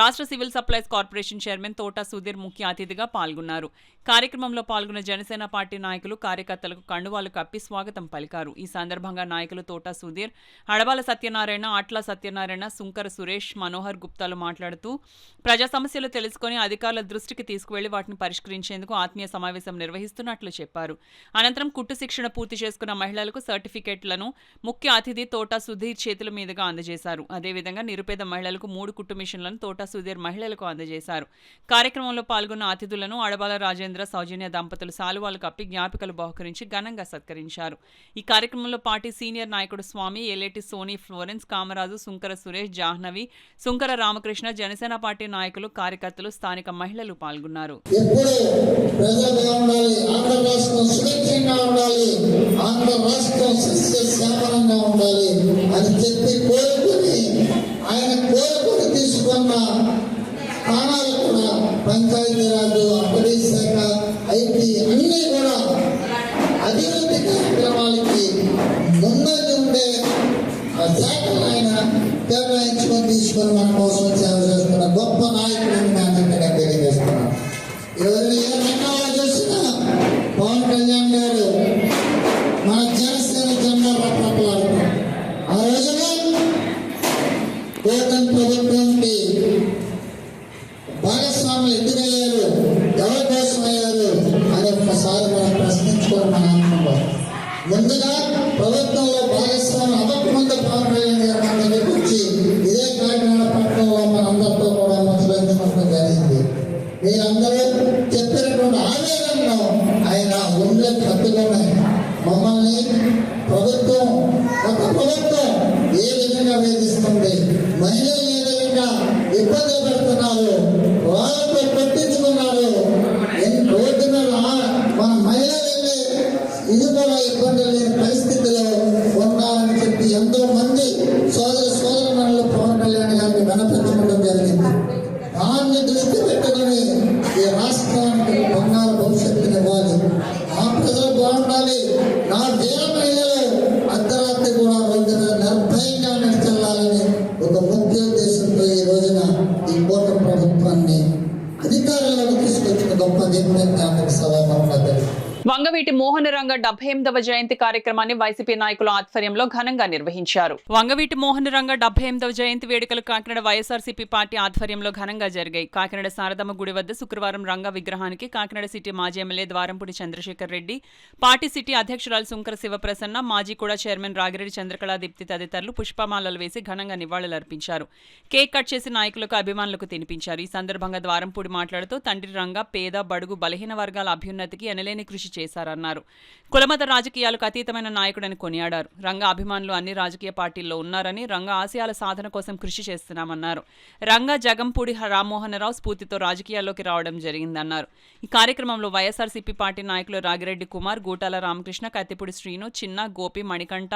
రాష్ట్ర సివిల్ సప్లైస్ కార్పొరేషన్ చైర్మన్ తోట సుధీర్ ముఖ్య అతిథిగా పాల్గొన్నారు. కార్యక్రమంలో పాల్గొన్న జనసేన పార్టీ నాయకులు కార్యకర్తలకు కండువాలు కప్పి స్వాగతం పలికారు. ఈ సందర్భంగా నాయకులు తోట సుధీర్, అడబాల సత్యనారాయణ, అట్ల సత్యనారాయణ, సుంకర సురేష్, మనోహర్ గుప్తాలు మాట్లాడుతూ ప్రజా సమస్యలు తెలుసుకుని అధికారుల దృష్టికి తీసుకువెళ్లి వాటిని పరిష్కరించేందుకు ఆత్మీయ సమావేశం నిర్వహిస్తున్నట్లు చెప్పారు. అనంతరం కుట్టు శిక్షణ పూర్తి చేసుకున్న మహిళలకు సర్టిఫికెట్లను ముఖ్య అతిథి తోట సుధీర్ చేతుల మీదుగా అందజేశారు. అదేవిధంగా నిరుపేద మహిళలకు 3 కుట్టు మిషన్లను తోట సుధీర్ మహిళలకు అందజేశారు. కార్యక్రమంలో పాల్గొన్న అతిథులను అడబాల రాజేంద్ర సౌజన్య దంపతులు సాలువాలు కప్పి జ్ఞాపికలు బహుకరించి ఘనంగా సత్కరించారు. ఈ కార్యక్రమంలో పార్టీ సీనియర్ నాయకుడు స్వామి, ఎలేటి సోనీ, ఫ్లోరెన్స్, కామరాజు, సుంకర సురేష్, జాహ్నవి, సుంకర రామకృష్ణ, జనసేన పార్టీ నాయకులు, కార్యకర్తలు, స్థానిక మహిళలు పాల్గొన్నారు. పంచాయతీరాజ్, అటవీ శాఖ, ఐటీ అన్నీ కూడా అభివృద్ధి కార్యక్రమాలకి ముందంజ ఉండే శాఖ సంవత్సరాలు ఆయన కేటాయించుకొని తీసుకొని మన కోసం సేవ చేస్తున్న గొప్ప నాయకుడిని నేను అందరికీ తెలియజేస్తున్నాను. ఈరోజు ఏ రకంగా చూసినా పవన్ కళ్యాణ్ గారు మన జనసేన జెండా పట్లాడుతున్నారు. ఆ రోజున కూటమి ప్రభుత్వానికి భాగస్వాములు ఎందుకయ్యారు, ఎవరి కోసం అయ్యారు అని ఒక్కసారి మనం ప్రశ్నించుకోవడం మన అనుకుంటాం. ముందుగా ప్రభుత్వంలో భాగస్వామి అవ్వకముందు పవన్ కళ్యాణ్ గారు మన దగ్గరికి వచ్చి ఇదే కాకినాడ పట్టణంలో మనందరితో కూడా మొదలెట్టుకోవడం జరిగింది. మీరందరూ చెప్పినటువంటి ఆవేదనను ఆయన ఉండే పట్టుకుని మమ్మల్ని ప్రభుత్వం ఒక ప్రభుత్వం ఏ విధంగా వేధిస్తుంది, మహిళలు ఏ విధంగా ఇబ్బంది పెడుతున్నారు, వాళ్ళతో పట్టించుకున్నారు, రోడ్డు మీద మన మహిళలు వెళ్ళి ఇది కూడా ఇబ్బంది లేని పరిస్థితిలో ఉన్నారని చెప్పి ఎంతో మంది సోదరులు పవన్ కళ్యాణ్ గారిని వినపించడం జరిగింది. దాన్ని దృష్టి పెట్టుకుని ఈ రాష్ట్రానికి బంగారు భవిష్యత్తుని ఇవ్వాలి, ఆ ప్రజలు బాగుండాలి, నా వీర మహిళలు అర్ధరాత్రి కూడా రోడ్డు మీద నిర్భయంగా నడిచెళ్లాలని ఒక ముఖ్య ఉద్దేశంతో ఈ రోజున ఈ కూటమి ప్రభుత్వాన్ని అధికారంలోకి తీసుకొచ్చిన గొప్ప నిర్ణయానికి సభాపతి వంగవీటి మోహన రంగ 78వ జయంతి కార్యక్రమాన్ని వైసీపీ నాయకుల ఆధ్వర్యంలో ఘనంగా నిర్వహించారు. వంగవీటి మోహన రంగ 78వ జయంతి వేడుకలు కాకినాడ వైఎస్ఆర్సీపీ పార్టీ ఆధ్వర్యంలో ఘనంగా జరిగాయి. కాకినాడ శారదమ్మ గుడి వద్ద శుక్రవారం రంగ విగ్రహానికి కాకినాడ సిటీ మాజీ MLA Dwarampudi Chandrasekhar Reddy, party city అధ్యక్షురాలు సుంకర శివప్రసన్న, మాజీ కూడా చైర్మన్ రాగిరెడ్డి చంద్రకళా దీప్తి తదితరులు పుష్పమాలలు వేసి ఘనంగా నివాళులర్పించారు. కేక్ కట్ చేసి నాయకులకు అభిమానులకు తినిపించారు. ఈ సందర్భంగా ద్వారంపూడి మాట్లాడుతూ తండ్రి రంగ పేద బడుగు బలహీన వర్గాల అభ్యున్నతికి ఎనలేని కృషి చేశారన్నారు. కులమత రాజకీయాలకు అతీతమైన నాయకుడని కొనియాడారు. రంగ అభిమానులు అన్ని రాజకీయ పార్టీల్లో ఉన్నారని, రంగ ఆశయాల సాధన కోసం కృషి చేస్తున్నామన్నారు. రంగ జగంపూడి రామ్మోహనరావు స్ఫూర్తితో రాజకీయాల్లోకి రావడం జరిగిందన్నారు. ఈ కార్యక్రమంలో వైఎస్ఆర్సీపీ పార్టీ నాయకులు రాగిరెడ్డి కుమార్, గూటాల రామకృష్ణ, కత్తిపూడి శ్రీను, చిన్న, గోపి, మణికంఠ,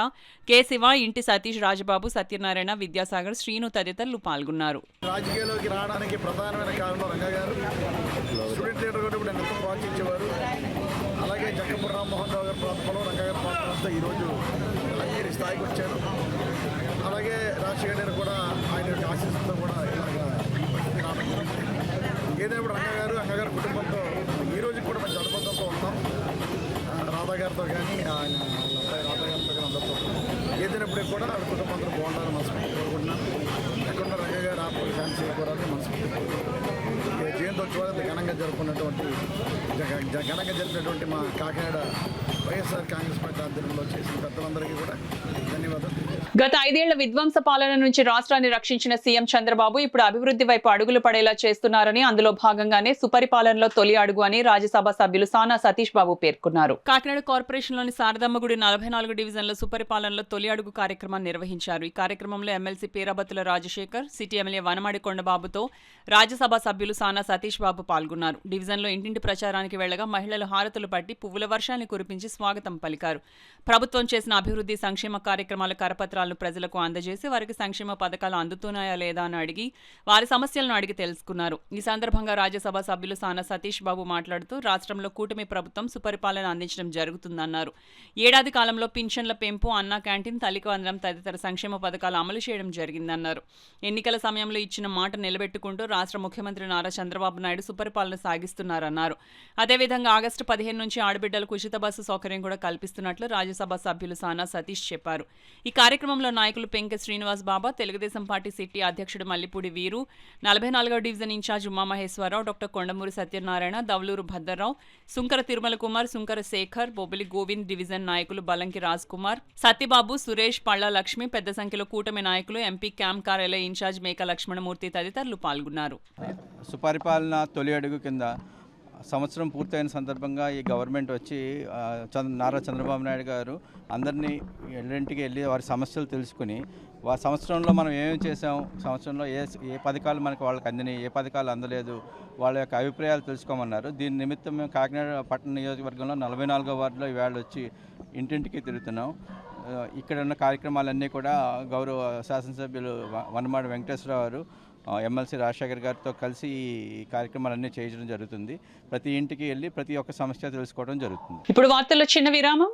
కె శివ, ఇంటి సతీష్, రాజబాబు, సత్యనారాయణ, విద్యాసాగర్, శ్రీను తదితరులు పాల్గొన్నారు. రాజకీయాల్లోకి రావడానికి ప్రధానమైన కారణం రంగ గారు. స్టూడెంట్ లీడర్ కూడా ఇప్పుడు ఎంతో ప్రోత్సహించేవారు. అలాగే జక్కపూడి రామ్మోహన్ రావు గారి ప్రాంతంలో రంగ గారి ప్రాంతంతో ఈరోజు ఈ స్థాయికి వచ్చారు. అలాగే రాజశేఖర్ గారు కూడా ఆయన యొక్క ఆశీస్సులతో కూడా ఇలాగ ఏదైనా కూడా రంగ గారు కుటుంబంతో ఈ రోజు కూడా మంచి అనుబంధంతో ఉంటాం. రాధా గారితో కానీ ఆయన రాధా గారితో కానీ అందరితో ఏదైనప్పుడు కూడా వాళ్ళ కుటుంబంతో బాగుండాలని మనస్ఫూర్తి కోరుకుంటున్నాను. ఎక్కడ రంగ గారు ఆత్మలు శాంతి చేకూరాలని మనస్ఫూర్తి కోరుకుంటున్నాను. జయంతోత్సవాలు ఘనంగా జరిపినటువంటి మా కాకినాడ వైఎస్ఆర్ కాంగ్రెస్ పార్టీ ఆధ్వర్యంలో చేసిన పెద్దలందరికీ కూడా ధన్యవాదాలు. గత 5 ఏళ్ల విధ్వంస పాలన నుంచి రాష్ట్రాన్ని రక్షించిన సీఎం చంద్రబాబు ఇప్పుడు అభివృద్ధి వైపు అడుగులు పడేలా చేస్తున్నారని, అందులో భాగంగానే సుపరిపాలనలో తొలి అడుగు అని రాజ్యసభ సభ్యులు సానా సతీష్ బాబు పేర్కొన్నారు. కాకినాడ కార్పొరేషన్లోని శారదమ్మగుడి 44 డివిజన్ల సుపరిపాలనలో తొలి అడుగు కార్యక్రమాన్ని నిర్వహించారు. ఈ కార్యక్రమంలో MLC Perabathula Rajasekhar, city MLA Vanamadi కొండబాబుతో రాజ్యసభ సభ్యులు సానా సతీష్ బాబు పాల్గొన్నారు. డివిజన్లో ఇంటింటి ప్రచారానికి వెళ్లగా మహిళలు హారతులు పట్టి పువ్వుల వర్షాన్ని కురిపించి స్వాగతం పలికారు. ప్రభుత్వం చేసిన అభివృద్ధి సంక్షేమ కార్యక్రమాల కరపత్రాలను ప్రజలకు అందజేసి వారికి సంక్షేమ పథకాలు అందుతున్నాయా లేదా అని అడిగి వారి సమస్యలను అడిగి తెలుసుకున్నారు. ఈ సందర్భంగా రాజ్యసభ సభ్యులు సానా సతీష్ బాబు మాట్లాడుతూ రాష్ట్రంలో కూటమి ప్రభుత్వం సుపరిపాలన అందించడం జరుగుతుందన్నారు. ఏడాది కాలంలో పింఛన్ల పెంపు, అన్నా క్యాంటీన్, తల్లికి వందనం తదితర సంక్షేమ పథకాలు అమలు చేయడం జరిగిందన్నారు. ఎన్నికల సమయంలో ఇచ్చిన మాట నిలబెట్టుకుంటూ రాష్ట్ర ముఖ్యమంత్రి నారా చంద్రబాబు నాయుడు సుపరిపాలన సాగిస్తున్నారన్నారు. అదేవిధంగా ఆగస్టు 15 నుంచి ఆడబిడ్డలకు ఉచిత బస్సు సౌకర్యం కూడా కల్పిస్తున్నట్లు రాజ్యసభ సభ్యులు సానా సతీష్ చెప్పారు. ఈ కార్యక్రమంలో నాయకులు పెంకె శ్రీనివాస్ బాబా, తెలుగుదేశం పార్టీ సిటీ అధ్యక్షుడు మల్లిపూడి వీరు, 44వ division incharge Umamaheswara Rao, doctor Kondamuri Satyanarayana, Davaluru Bhadra Rao, Sunkara Tirumala Kumar, Sunkara Sekhar, Bobbili Govind, division నాయకులు బలంకి రాజ్ కుమార్, సత్యబాబు, సురేష్, పళ్ళ లక్ష్మి, పెద్ద సంఖ్యలో కూటమి నాయకులు, ఎంపీ క్యాంప్ కార్యాలయ ఇన్ఛార్జ్ మేక లక్ష్మణమూర్తి తదితరులు పాల్గొన్నారు. సుపరిపాలన తొలి అడుగు కింద సంవత్సరం పూర్తయిన సందర్భంగా ఈ గవర్నమెంట్ వచ్చి నారా చంద్రబాబు నాయుడు గారు అందరినీ ఇంటికి వెళ్ళి వారి సమస్యలు తెలుసుకుని సంవత్సరంలో మనం ఏమేమి చేసాం, సంవత్సరంలో ఏ పథకాలు మనకు వాళ్ళకి అందినాయి, ఏ పథకాలు అందలేదు, వాళ్ళ యొక్క అభిప్రాయాలు తెలుసుకోమన్నారు. దీని నిమిత్తం మేము కాకినాడ పట్టణ నియోజకవర్గంలో 44వ వార్డులో ఈవేళ వచ్చి ఇంటింటికి తిరుగుతున్నాం. ఇక్కడ ఉన్న కార్యక్రమాలన్నీ కూడా గౌరవ శాసనసభ్యులు వనమాడి వెంకటేశ్వరరావు గారు, ఎమ్మెల్సీ రాజశేఖర్ గారితో కలిసి ఈ కార్యక్రమాలన్నీ చేయడం జరుగుతుంది. ప్రతి ఇంటికి వెళ్ళి ప్రతి ఒక్క సమస్య తెలుసుకోవడం జరుగుతుంది. ఇప్పుడు వార్తల్లో చిన్న విరామం.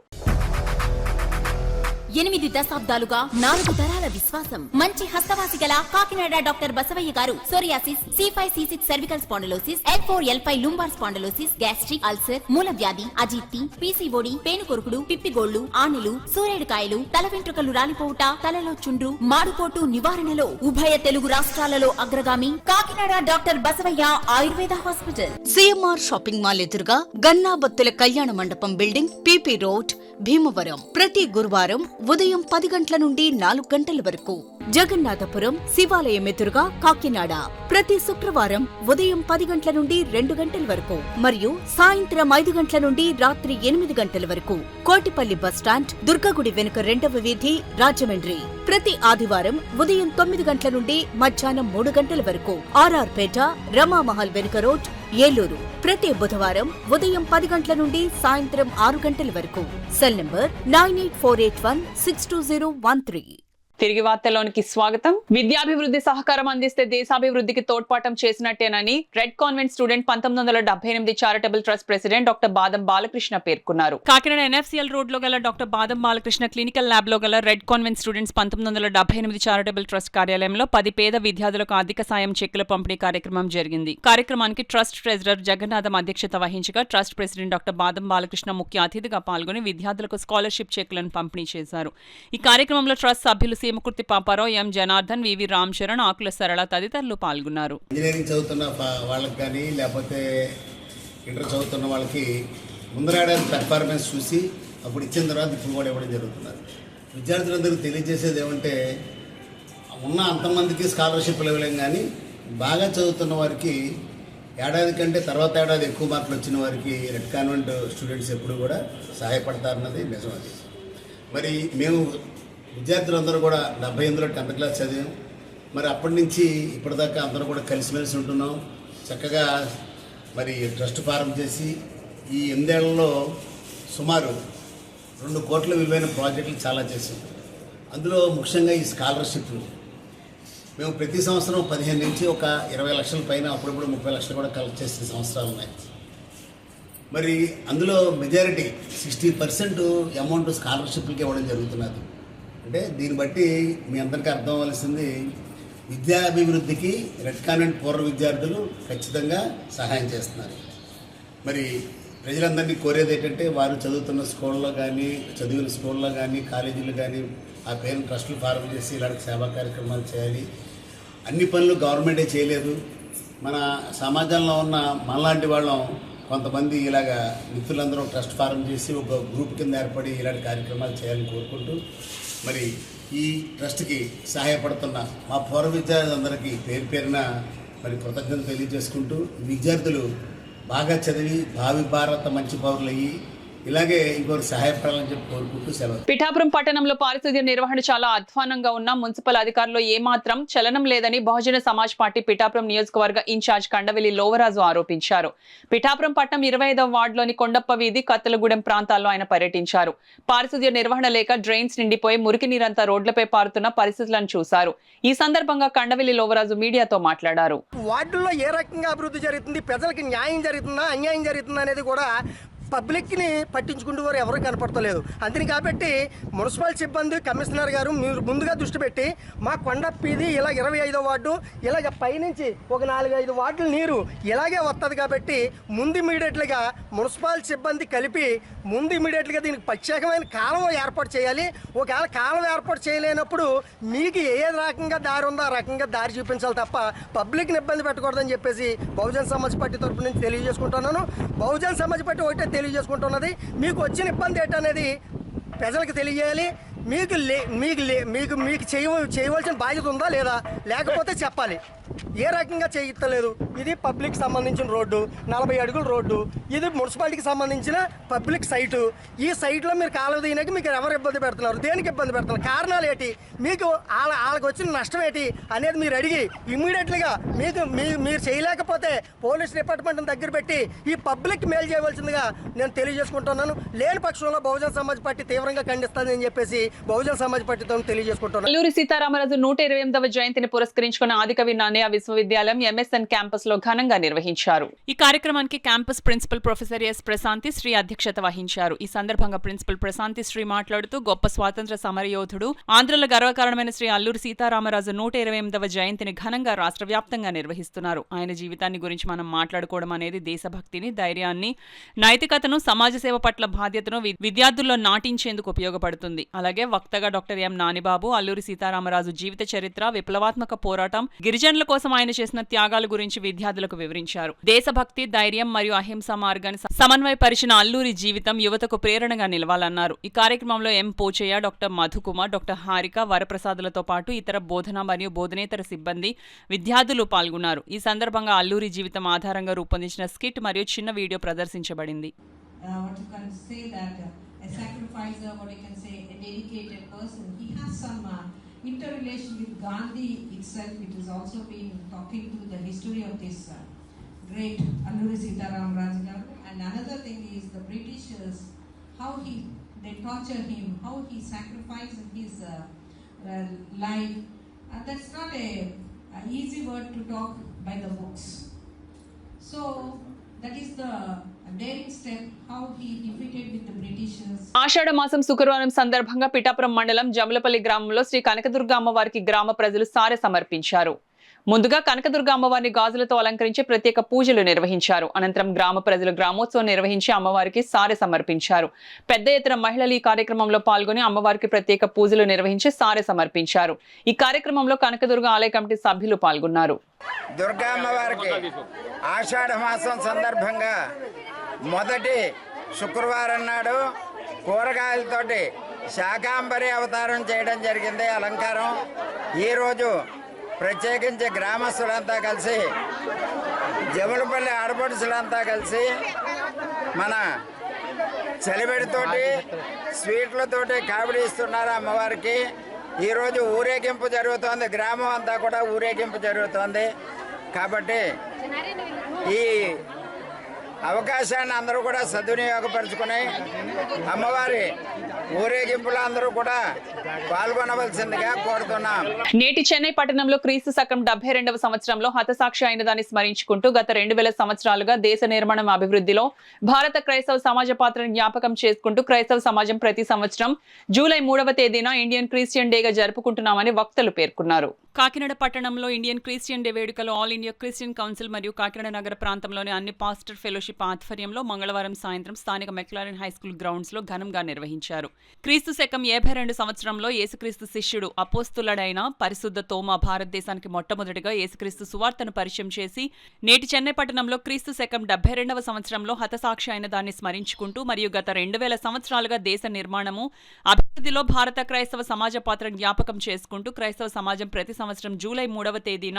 8 దశాబ్దాలుగా 4 తరాల విశ్వాసం. మంచి హస్తవాసి గల కాకినాడ డాక్టర్ బసవయ్య గారు psoriasis, C5C6 cervical spondylosis, L4L5 lumbar spondylosis, gastric ulcer, మూల వ్యాధి, అజీర్తి, పీసీఓడి, పేనుకొరుకుడు, పిప్పిగోళ్లు, ఆనెలు, సూరేడుకాయలు, తల వెంట్రుకలు రాలిపోవుట, తలలో చుండ్రు, మాడుకోటు నివారణలో ఉభయ తెలుగు రాష్ట్రాలలో అగ్రగామి Kakinada doctor Basavaiah Ayurveda hospital. CMR shopping mall ఎదురుగా గన్నాబత్తుల కళ్యాణ మండపం బిల్డింగ్, పీపీ రోడ్, భీమవరం. ప్రతి గురువారం ఉదయం 10 గంటల నుండి 4 గంటల వరకు. జగన్నాథపురం శివాలయం ఎదురుగా కాకినాడ ప్రతి శుక్రవారం ఉదయం 10 గంటల నుండి 2 గంటల వరకు మరియు సాయంత్రం 5 గంటల నుండి రాత్రి 8 గంటల వరకు. కోటిపల్లి బస్టాండ్, దుర్గగుడి వెనుక 2వ వీధి, రాజమండ్రి ప్రతి ఆదివారం ఉదయం 9 గంటల నుండి మధ్యాహ్నం 3 గంటల వరకు. ఆర్ఆర్ పేట, రమామహల్ వెనుక రోడ్, ఏలూరు ప్రతి బుధవారం ఉదయం 10 గంటల నుండి సాయంత్రం 6 గంటల వరకు. Cell number 9848162013. తిరిగి వార్తల్లోనికి స్వాగతం. విద్యాభివృద్ధి సహకారం అందిస్తే దేశాభివృద్ధికి తోడ్పాఠం చేసినట్టేనని red convent student 1978 charitable trust president doctor Badam Balakrishna పేర్కొన్నారు. కాకినాడ NFCL రోడ్ లో గల doctor Badam Balakrishna clinical lab లో గల red convent students 1978 charitable trust కార్యాలయంలో 10 పేద విద్యార్థులకు ఆర్థిక సాయం చెక్కుల పంపిణీ కార్యక్రమం జరిగింది. కార్యక్రమానికి ట్రస్ట్ ట్రెజరర్ జగన్నాథం అధ్యక్షత వహించగా trust president doctor Badam Balakrishna ముఖ్య అతిథిగా పాల్గొని విద్యార్థులకు స్కాలర్షిప్ చెక్కులను పంపిణీ చేశారు. ఈ కార్యక్రమంలో ట్రస్ట్ సభ్యులు సీమకుర్తి పాపారావు, ఎం జనార్దన్, వివి రామ్ చరణ్, ఆకుల సరళ తదితరులు పాల్గొన్నారు. ఇంజనీరింగ్ చదువుతున్న వాళ్ళకి కానీ లేకపోతే ఇంటర్ చదువుతున్న వాళ్ళకి ముందరాడని పెర్ఫార్మెన్స్ చూసి అప్పుడు ఇచ్చిన తర్వాత ఇప్పుడు కూడా ఇవ్వడం జరుగుతున్నది. విద్యార్థులందరికీ తెలియజేసేది ఏమంటే ఉన్న అంతమందికి స్కాలర్షిప్లు ఇవ్వలేం, కానీ బాగా చదువుతున్న వారికి ఏడాది కంటే తర్వాత ఏడాది ఎక్కువ మార్కులు వచ్చిన వారికి రెడ్ కాన్వెంట్ స్టూడెంట్స్ ఎప్పుడు కూడా సహాయపడతారన్నది నిజం. అది మరి మేము విద్యార్థులందరూ కూడా 78లో 10th క్లాస్ చదివాం. మరి అప్పటి నుంచి ఇప్పటిదాకా అందరూ కూడా కలిసిమెలిసి ఉంటున్నాం. చక్కగా మరి ట్రస్ట్ ఫారం చేసి ఈ 8 ఏళ్లలో సుమారు 2 కోట్ల విలువైన ప్రాజెక్టులు చాలా చేసాం. అందులో ముఖ్యంగా ఈ స్కాలర్షిప్లు మేము ప్రతి సంవత్సరం 15 నుంచి ఒక 20 లక్షల పైన, అప్పుడప్పుడు 30 లక్షలు కూడా కలెక్ట్ చేసిన సంవత్సరాలు ఉన్నాయి. మరి అందులో మెజారిటీ 60% అమౌంట్ స్కాలర్షిప్లకి ఇవ్వడం జరుగుతున్నది. అంటే దీన్ని బట్టి మీ అందరికీ అర్థం అవ్వాల్సింది, విద్యాభివృద్ధికి రెడ్ కాన్వెంట్ పూర్వ విద్యార్థులు ఖచ్చితంగా సహాయం చేస్తున్నారు. మరి ప్రజలందరినీ కోరేది ఏంటంటే వారు చదువుతున్న స్కూల్లో కానీ, చదివిన స్కూల్లో కానీ, కాలేజీలు కానీ ఆ పేరును ట్రస్టులు ఫారం చేసి ఇలాంటి సేవా కార్యక్రమాలు చేయాలి. అన్ని పనులు గవర్నమెంటే చేయలేదు. మన సమాజంలో ఉన్న మనలాంటి వాళ్ళం కొంతమంది ఇలాగా మిత్రులందరూ ట్రస్ట్ ఫారం చేసి ఒక గ్రూప్ కింద ఏర్పడి ఇలాంటి కార్యక్రమాలు చేయాలని కోరుకుంటూ మరి ఈ ట్రస్ట్కి సహాయపడుతున్న మా పూర్వ విద్యార్థులందరికీ పేరు పేరున మరి కృతజ్ఞతలు తెలియజేసుకుంటూ విద్యార్థులు బాగా చదివి భావి భారత మంచి పౌరులయ్యి ఇలాగే ఇంకొకరు సహాయపడాలని చెప్పి కోరుకుంటూ సెలవు. పిఠాపురం పట్టణంలో పారిశుద్ధ్య నిర్వహణ చాలా అధ్వానంగా ఉన్న మున్సిపల్ అధికారులు ఏమాత్రం చలనం లేదని బహుజన సమాజ్ పార్టీ పిఠాపురం నియోజకవర్గ ఇన్ఛార్జ్ కండవెల్లి లోవరాజు ఆరోపించారు. పిఠాపురం పట్టణం 25వ వార్డులోని కొండప్ప వీధి, కత్తలగూడెం ప్రాంతాల్లో ఆయన పర్యటించారు. పారిశుద్ధ్య నిర్వహణ లేక డ్రైన్స్ నిండిపోయి మురికి నీరంతా రోడ్లపై పారుతున్న పరిస్థితులను చూశారు. ఈ సందర్భంగా కండవెల్లి లోవరాజు మీడియాతో మాట్లాడారు. వార్డుల్లో ఏ రకంగా అభివృద్ధి జరుగుతుంది, ప్రజలకి న్యాయం జరుగుతుందా అన్యాయం జరుగుతుందా అనేది కూడా పబ్లిక్ని పట్టించుకుంటూ వారు ఎవరు కనపడతలేదు. అందుని కాబట్టి మున్సిపల్ సిబ్బంది, కమిషనర్ గారు మీరు ముందుగా దృష్టి పెట్టి మా కొండప్పీది ఇలా 25వ వార్డు ఇలాగ పైనుంచి ఒక 4-5 వార్డుల నీరు ఇలాగే వస్తుంది కాబట్టి ముందు ఇమీడియట్గా మున్సిపల్ సిబ్బంది కలిపి ముందు ఇమీడియట్గా దీనికి ప్రత్యేకమైన కాలం ఏర్పాటు చేయాలి. ఒకవేళ కాలం ఏర్పాటు చేయలేనప్పుడు మీకు ఏ రకంగా దారి ఉందో ఆ రకంగా దారి చూపించాలి తప్ప పబ్లిక్ని ఇబ్బంది పెట్టకూడదని చెప్పేసి బహుజన సమాజ్ పార్టీ తరఫు నుంచి తెలియజేసుకుంటున్నాను. బహుజన సమాజ్ పార్టీ ఒకటే తెలియజేసుకుంటున్నది, మీకు వచ్చిన ఇబ్బంది ఏంటనేది ప్రజలకు తెలియజేయాలి. మీకు చేయవలసిన బాధ్యత ఉందా లేదా, లేకపోతే చెప్పాలి. ఏ రకంగా చేయలేదు. ఇది పబ్లిక్ సంబంధించిన రోడ్డు, 40 అడుగుల రోడ్డు, ఇది మున్సిపాలిటీకి సంబంధించిన పబ్లిక్ సైటు. ఈ సైట్లో మీరు కాలువ తీయడానికి మీకు ఎవరు ఇబ్బంది పెడుతున్నారు, దేనికి ఇబ్బంది పెడుతున్నారు, కారణాలు ఏంటి, మీకు వాళ్ళకి వచ్చిన నష్టం ఏంటి అనేది మీరు అడిగి ఇమ్మీడియట్గా మీరు చేయలేకపోతే పోలీస్ డిపార్ట్మెంట్ని దగ్గర పెట్టి ఈ పబ్లిక్ మేలు చేయవలసిందిగా నేను తెలియజేసుకుంటున్నాను. లేని పక్షంలో బహుజన సమాజ్ పార్టీ తీవ్రంగా ఖండిస్తుందని చెప్పేసి బహుజన సమాజ్ పార్టీతో తెలియజేసుకుంటున్నాను. అల్లూరి సీతారామరాజు 128వ జయంతిని పురస్కరించుకున్న ఆదికవి నాణ్య విశ్వేశ్వరయ్య విశ్వవిద్యాలయం MSN క్యాంపస్ లో ఘనంగా నిర్వహించారు. ఈ కార్యక్రమానికి campus principal professor S Prasanthi Sri అధ్యక్షత వహించారు. ఈ సందర్భంగా ప్రిన్సిపల్ ప్రశాంతి శ్రీ మాట్లాడుతూ గొప్ప స్వాతంత్ర సమరయోధుడు, ఆంధ్రుల గర్వకారణమైన శ్రీ అల్లూరి సీతారామరాజు 128వ జయంతిని ఘనంగా రాష్ట్ర వ్యాప్తంగా నిర్వహిస్తున్నారు. ఆయన జీవితాన్ని గురించి మనం మాట్లాడుకోవడం అనేది దేశభక్తిని, ధైర్యాన్ని, నైతికతను, సమాజ సేవ పట్ల బాధ్యతను విద్యార్థుల్లో నాటించేందుకు ఉపయోగపడుతుంది. అలాగే వక్తగా డాక్టర్ ఎం నానిబాబు అల్లూరి సీతారామరాజు జీవిత చరిత్ర, విప్లవాత్మక పోరాటం, గిరిజనుల కోసం ఆయన చేసిన త్యాగాల గురించి విద్యార్థులకు వివరించారు. దేశభక్తి, ధైర్యం మరియు అహింసా మార్గాన్ని సమన్వయపరిచిన అల్లూరి జీవితం యువతకు ప్రేరణగా నిలవాలన్నారు. ఈ కార్యక్రమంలో ఎం పోచయ్య, డాక్టర్ మధుకుమార్, డాక్టర్ హారిక, వరప్రసాదులతో పాటు ఇతర బోధన మరియు బోధనేతర సిబ్బంది, విద్యార్థులు పాల్గొన్నారు. ఈ సందర్భంగా అల్లూరి జీవితం ఆధారంగా రూపొందించిన స్కిట్ మరియు చిన్న video ప్రదర్శించబడింది. Interrelation with Gandhi itself, it has also been talking to the history of this great Alluri Sitaram Raju. And another thing is the Britishers, how they torture him, how he sacrificed his life. That's not a easy word to talk by the books. So that is the daring step, how he defeated with the Britishers. ఆషాఢ మాసం శుక్రవారం సందర్భంగా పిఠాపురం మండలం జమలపల్లి గ్రామంలో శ్రీ కనకదుర్గ అమ్మవారికి గ్రామ ప్రజలు సారె సమర్పించారు. ముందుగా కనకదుర్గ అమ్మవారిని గాజులతో అలంకరించి ప్రత్యేక పూజలు నిర్వహించారు. అనంతరం గ్రామ ప్రజలు గ్రామోత్సవం నిర్వహించి అమ్మవారికి సారె సమర్పించారు. పెద్ద ఎత్తున మహిళలు ఈ కార్యక్రమంలో పాల్గొని అమ్మవారికి ప్రత్యేక పూజలు నిర్వహించి సారె సమర్పించారు. ఈ కార్యక్రమంలో కనకదుర్గ ఆలయ కమిటీ సభ్యులు పాల్గొన్నారు. దుర్గా అమ్మవారికి ఆషాఢ మాసం సందర్భంగా మొదటి శుక్రవారం నాడు కూరగాయలతోటి శాకాంబరి అవతారం చేయడం జరిగింది, అలంకారం. ఈరోజు ప్రత్యేకించి గ్రామస్తులంతా కలిసి, జమలపల్లి ఆడపడుచులంతా కలిసి మన చలిబెడితోటి స్వీట్లతోటి కావిడి ఇస్తున్నారు అమ్మవారికి. ఈరోజు ఊరేగింపు జరుగుతోంది, గ్రామం అంతా కూడా ఊరేగింపు జరుగుతోంది. కాబట్టి ఈ అవకాశాన్ని అందరూ కూడా సద్వినియోగపరుచుకుని అమ్మవారి ఊరేగింపులో అందరూ కూడా పాల్గొనవలసిందిగా కోరుతున్నాం. నేటి చెన్నై పట్టణంలో క్రీస్తు శకం 72వ సంవత్సరంలో హతసాక్షి అయిన దాన్ని స్మరించుకుంటూ గత 2000 సంవత్సరాలుగా దేశ నిర్మాణం అభివృద్ధిలో భారత క్రైస్తవ సమాజ పాత్రను జ్ఞాపకం చేసుకుంటూ క్రైస్తవ సమాజం ప్రతి సంవత్సరం జూలై 3వ తేదీన ఇండియన్ క్రిస్టియన్ డేగా జరుపుకుంటున్నామని వక్తలు పేర్కొన్నారు. కాకినాడ పట్టణంలో ఇండియన్ క్రిస్టియన్ డే వేడుకలు ఆల్ ఇండియా క్రిస్టియన్ కౌన్సిల్ మరియు కాకినాడ నగర ప్రాంతంలోని అన్ని పాస్టర్ ఫెలోషిప్ ఆధ్వర్యంలో మంగళవారం సాయంత్రం స్థానిక మెక్లారెన్ హైస్కూల్ గ్రౌండ్స్ లో ఘనంగా నిర్వహించారు. క్రీస్తు శకం 52 సంవత్సరంలో యేసుక్రీస్తు శిష్యుడు అపోస్తులుడైన పరిశుద్ధ తోమా భారతదేశానికి మొట్టమొదటిగా యేసుక్రీస్తు సువార్తను పరిచయం చేసి నేటి చెన్నై పట్టణంలో క్రీస్తు శకం 72వ సంవత్సరంలో హతసాక్షి అయిన దాన్ని స్మరించుకుంటూ మరియు గత 2000 సంవత్సరాలుగా దేశ నిర్మాణము అభివృద్ధిలో భారత క్రైస్తవ సమాజ పాత్ర జ్ఞాపకం చేసుకుంటూ క్రైస్తవ సమాజం ప్రతి సంవత్సరం జూలై 3వ తేదీన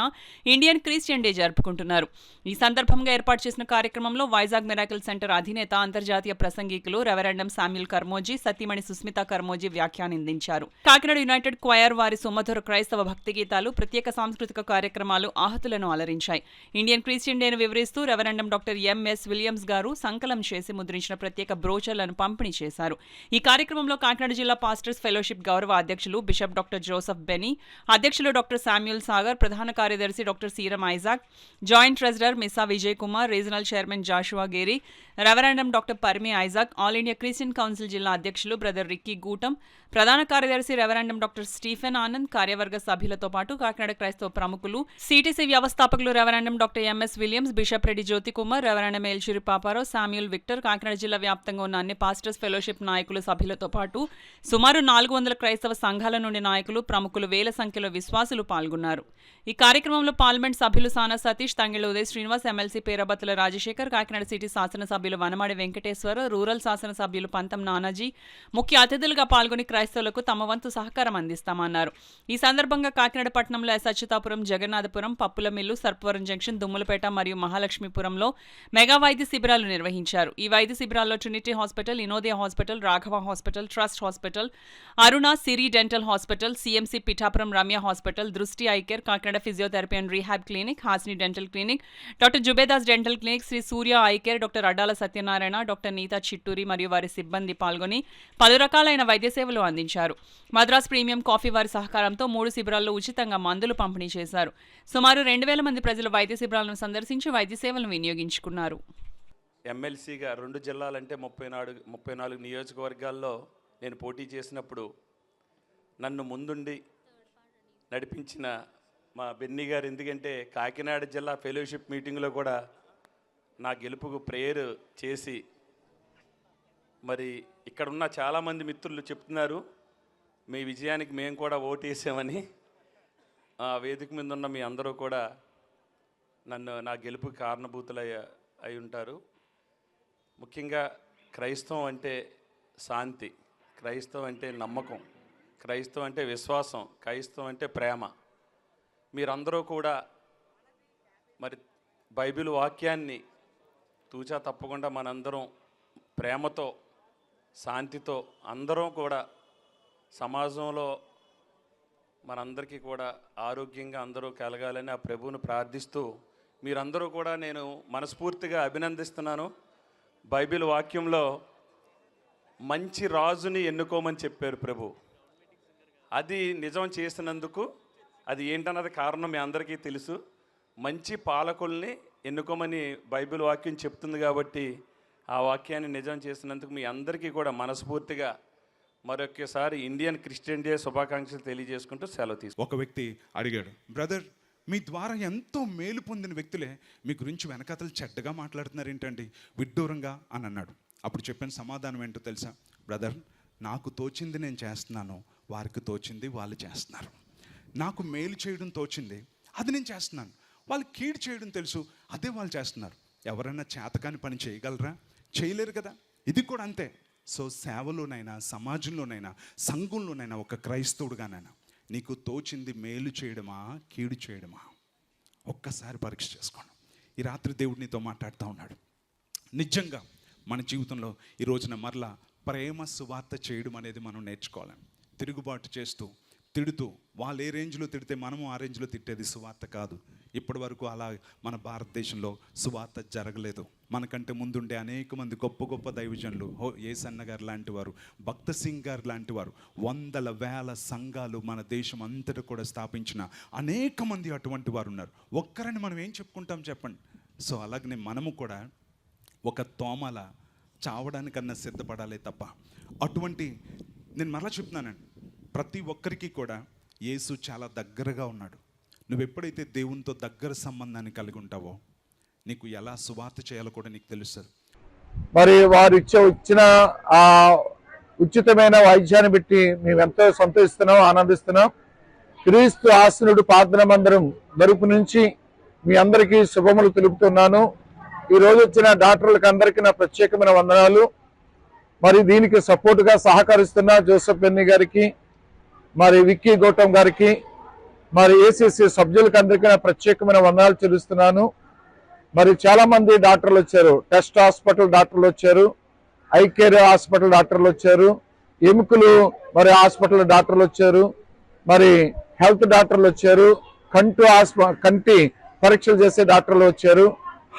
ఇండియన్ క్రిస్టియన్ డే జరుపుకుంటున్నారు. ఈ సందర్భంగా ఏర్పాటు చేసిన కార్యక్రమంలో వైజాగ్ మిరాకిల్ సెంటర్ అధినేత అంతర్జాతీయ ప్రసంగికులు రెవరెండం శామ్యూల్ కర్మోజీ, సతీమణి సుస్మిత కర్మోజీ వ్యాఖ్యానించారు. కాకినాడ యునైటెడ్ క్వైర్ వారి సుమధుర క్రైస్తవ భక్తి గీతాలు, ప్రత్యేక సాంస్కృతిక కార్యక్రమాలు ఆహతులను అలరించాయి. ఇండియన్ క్రిస్టియన్ డేను వివరిస్తూ రెవరెండం డాక్టర్ ఎంఎస్ విలియమ్స్ గారు సంకలనం చేసి ముద్రించిన ప్రత్యేక బ్రోచర్లను పంపిణీ చేశారు. ఈ కార్యక్రమంలో కాకినాడ జిల్లా పాస్టర్స్ ఫెలోషిప్ గౌరవ అధ్యక్షులు బిషప్ డాక్టర్ జోసెఫ్ బెనీ, అధ్యక్షులు డాక్టర్ శామ్యూల్ సాగర్, ప్రధాన కార్యదర్శి doctor Seeram Isaac, joint treasurer Missa Vijay Kumar, regional chairman Joshua Gary, reverend doctor Parmi Isaac, all India Christian council జిల్లా అధ్యక్షులు బ్రదర్ రిక్కీ గూటం, ప్రధాన కార్యదర్శి రెవరెండం డాక్టర్ స్టీఫెన్ ఆనంద్, కార్యవర్గ సభ్యులతో పాటు కాకినాడ క్రైస్తవ ప్రముఖులు, సిటీసీ వ్యవస్థాపకులు reverend doctor MS Williams, bishop Reddy Jyothi Kumar, reverend Elchiri Paparao, Samuel Victor, Kakinada జిల్లా వ్యాప్తంగా ఉన్న అన్ని పాస్టర్స్ ఫెలోషిప్ నాయకులు సభ్యులతో పాటు సుమారు 400 క్రైస్తవ సంఘాల నుండి నాయకులు, ప్రముఖులు, వేల సంఖ్యలో విశ్వాసులు పాల్గొన్నారు. ఈ కార్యక్రమంలో పార్లమెంట్ సభ్యులు సానా సతీష్, తంగిళ్ల ఉదయ్ శ్రీనివాస్, ఎమ్మెల్సీ పేరబత్తుల రాజశేఖర్, కాకినాడ సిటీ శాసనసభ్యులు వనమాడి వెంకటేశ్వర, రూరల్ శాసనసభ్యులు పంతం నానాజీ ముఖ్య అతిథులుగా పాల్గొని క్రైస్తవులకు తమ వంతు సహకారం అందిస్తామన్నారు. ఈ సందర్భంగా కాకినాడ పట్టణంలో ఎస్ అచ్యుతాపురం, జగన్నాథపురం, పప్పులమిల్లు, సర్పవరం జంక్షన్, దుమ్ములపేట మరియు మహాలక్ష్మీపురంలో మెగా వైద్య శిబిరాలు నిర్వహించారు. ఈ వైద్య శిబిరాల్లో Trinity hospital, Inodaya hospital, Raghava hospital, trust hospital, Aruna Siri dental hospital, CMC Pithapuram Ramya hospital, Drishti eye care, Kakinada physiotherapy and rehab clinic, Hasni dental clinic, doctor Zubeda's dental clinic, Shri Surya eye care, doctor Addala Satyanarayana, doctor Neeta Chitturi మరియు వారి సిబ్బంది పాల్గొని పలు రకాలైన వైద్య సేవలు అందించారు. మద్రాస్ ప్రీమియం కాఫీ వారి సహకారంతో 3 శిబిరాల్లో ఉచితంగా మందులు పంపిణీ చేశారు. సుమారు 2,000 మంది ప్రజలు వైద్య శిబిరాలను సందర్శించి వైద్య సేవలను వినియోగించుకున్నారు. ఎమ్మెల్సీగా 2 జిల్లాలంటే 34 నియోజకవర్గాల్లో నేను పోటీ చేసినప్పుడు నన్ను ముందుండి నడిపించిన మా బెన్నీ గారు, ఎందుకంటే కాకినాడ జిల్లా ఫెలోషిప్ మీటింగ్లో కూడా నా గెలుపుకు ప్రేయర్ చేసి, మరి ఇక్కడున్న చాలామంది మిత్రులు చెప్తున్నారు మీ విజయానికి మేము కూడా ఓటేసామని. ఆ వేదిక మీద ఉన్న మీ అందరూ కూడా నా గెలుపుకి కారణభూతులు అయి ఉంటారు. ముఖ్యంగా క్రైస్తవం అంటే శాంతి, క్రైస్తవం అంటే నమ్మకం, క్రైస్తవం అంటే విశ్వాసం, క్రైస్తవం అంటే ప్రేమ. మీరందరూ కూడా మరి బైబిల్ వాక్యాన్ని తూచా తప్పకుండా మనందరం ప్రేమతో, శాంతితో అందరం కూడా సమాజంలో మనందరికీ కూడా ఆరోగ్యంగా అందరూ కలగాలని ఆ ప్రభువును ప్రార్థిస్తూ, మీరందరూ కూడా నేను మనస్ఫూర్తిగా అభినందిస్తున్నాను. బైబిల్ వాక్యంలో మంచి రాజుని ఎన్నుకోమని చెప్పారు ప్రభు. అది నిజం చేసినందుకు అది ఏంటన్నది కారణం మీ అందరికీ తెలుసు. మంచి పాలకుల్ని ఎన్నుకోమని బైబిల్ వాక్యం చెప్తుంది కాబట్టి ఆ వాక్యాన్ని నిజం చేసినందుకు మీ అందరికీ కూడా మనస్ఫూర్తిగా మరొకసారి ఇండియన్ క్రిస్టియన్ డే శుభాకాంక్షలు తెలియజేసుకుంటూ సెలవు తీసుకు. ఒక వ్యక్తి అడిగాడు, బ్రదర్ మీ ద్వారా ఎంతో మేలు పొందిన వ్యక్తులే మీ గురించి వెనకతలు చెడ్డగా మాట్లాడుతున్నారు ఏంటండి, విడ్డూరంగా అని అన్నాడు. అప్పుడు చెప్పిన సమాధానం ఏంటో తెలుసా? బ్రదర్, నాకు తోచింది నేను చేస్తున్నాను, వారికి తోచింది వాళ్ళు చేస్తున్నారు. నాకు మేలు చేయడం తోచింది, అది నేను చేస్తున్నాను. వాళ్ళు కీడు చేయడం తెలుసు, అదే వాళ్ళు చేస్తున్నారు. ఎవరైనా చేతకాని పని చేయగలరా? చేయలేరు కదా. ఇది కూడా అంతే. సో సేవలోనైనా, సమాజంలోనైనా, సంఘంలోనైనా, ఒక క్రైస్తవుడుగానైనా నీకు తోచింది మేలు చేయడమా, కీడు చేయడమా? ఒక్కసారి పరీక్ష చేసుకోండి. ఈ రాత్రి దేవుడు నీతో మాట్లాడుతూ ఉన్నాడు. నిజంగా మన జీవితంలో ఈ రోజున మరలా ప్రేమ సువార్త చేయడం అనేది మనం నేర్చుకోవాలి. తిరుగుబాటు చేస్తూ, తిడుతూ, వాళ్ళు ఏ రేంజ్లో తిడితే మనము ఆ రేంజ్లో తిట్టేది సువార్త కాదు. ఇప్పటి వరకు అలా మన భారతదేశంలో సువార్త జరగలేదు. మనకంటే ముందుండే అనేక మంది గొప్ప గొప్ప దైవజనులు, ఏసన్న గారు లాంటి వారు, భక్త సింగ్ గారు లాంటి వారు, వందల వేల సంఘాలు మన దేశం అంతటా కూడా స్థాపించిన అనేక మంది అటువంటి వారు ఉన్నారు. ఒక్కరని మనం ఏం చెప్పుకుంటాం చెప్పండి? సో అలాగనే మనము కూడా ఒక తోమల చావడానికన్నా సిద్ధపడాలి తప్ప అటువంటి, నేను మరలా చెప్తున్నానండి, ప్రతి ఒక్కరికి కూడా యేసు చాలా దగ్గరగా ఉన్నాడు. నువ్వు ఎప్పుడైతే దేవునితో దగ్గర సంబంధాన్ని కలిగి ఉంటావో నీకు ఎలా సువార్త చేయాలో కూడా నీకు తెలుస్తుంది. మరి వారు ఇచ్చిన ఆ ఉచితమైన వైద్యాన్ని బట్టి మేము ఎంతో సంతోషిస్తున్నాం, ఆనందిస్తున్నాం. క్రీస్తు ఆసనుడు ప్రార్థన మందిరం తరపు నుంచి మీ అందరికీ శుభములు తెలుపుతున్నాను. ఈరోజు వచ్చిన డాక్టర్లకు అందరికీ నా ప్రత్యేకమైన వందనాలు. మరి దీనికి సపోర్టుగా సహకరిస్తున్న జోసెఫ్ బెన్నీ గారికి, మరి విక్కీ గౌతమ్ గారికి, మరి ఏసీసీ సభ్యులకు అందరికీ నా ప్రత్యేకమైన వందనాలు చెల్లిస్తున్నాను. మరి చాలా మంది డాక్టర్లు వచ్చారు. టెస్ట్ హాస్పిటల్ డాక్టర్లు వచ్చారు, ఐ కేర్ హాస్పిటల్ డాక్టర్లు వచ్చారు, ఎముకలు మరి హాస్పిటల్ డాక్టర్లు వచ్చారు, మరి హెల్త్ డాక్టర్లు వచ్చారు, కంటి పరీక్షలు చేసే డాక్టర్లు వచ్చారు,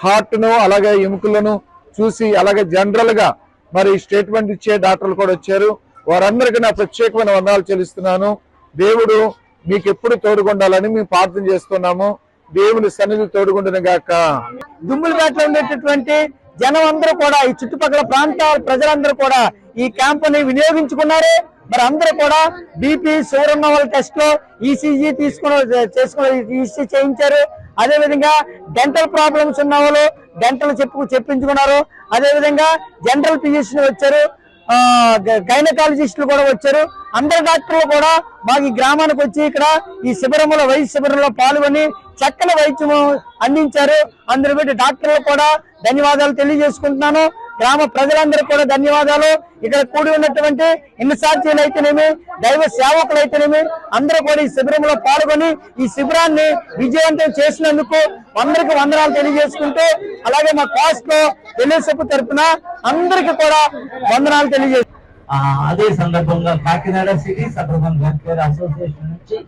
హార్ట్ను అలాగే ఎముకలను చూసి అలాగే జనరల్గా మరి స్టేట్మెంట్ ఇచ్చే డాక్టర్లు కూడా వచ్చారు. వారందరికీ నా ప్రత్యేకమైన వందనాలు చెల్లిస్తున్నాను. దేవుడు మీకు ఎప్పుడు తోడుగుండాలని మేము ప్రార్థన చేస్తున్నాము. దేవుని సన్నిధి తోడుగుండును గాక. దుమ్ములపేటలో ఉండేటటువంటి జనం అందరూ కూడా, ఈ చుట్టుపక్కల ప్రాంతాల ప్రజలందరూ కూడా ఈ క్యాంపుని వినియోగించుకున్నారు. మరి అందరూ కూడా బీపీ, షుగర్ ఉన్న వాళ్ళ టెస్ట్ లో ఈసీజీ ఈసీ చేయించారు. అదే విధంగా డెంటల్ ప్రాబ్లమ్స్ ఉన్న వాళ్ళు డెంటల్ చెప్పించుకున్నారు. అదే విధంగా జనరల్ ఫిజిషియన్ వచ్చారు, గైనకాలజిస్టులు కూడా వచ్చారు. అందరు డాక్టర్లు కూడా మాకు ఈ గ్రామానికి వచ్చి ఇక్కడ ఈ శిబిరంలో, వైద్య శిబిరంలో పాల్గొని చక్కని వైద్యం అందించారు. అందరూ పెట్టి డాక్టర్లు కూడా ధన్యవాదాలు తెలియజేసుకుంటున్నాను. గ్రామ ప్రజలందరూ కూడా ధన్యవాదాలు. ఇక్కడ కూడి ఉన్నటువంటి ఇన్ఛార్జీలు అయితేనేమి, దైవ సేవకులు అయితేనేమి అందరూ కూడా ఈ శిబిరంలో పాల్గొని ఈ శిబిరాన్ని విజయవంతం చేసినందుకు అందరికి వందనాలు తెలియజేసుకుంటూ, అలాగే మా కాస్ట్ లో తెలుగు తరఫున అందరికి కూడా వందనాలు తెలియజేస్తున్నాను. అదే సందర్భంగా Kakinada city suburban welfare association నుంచి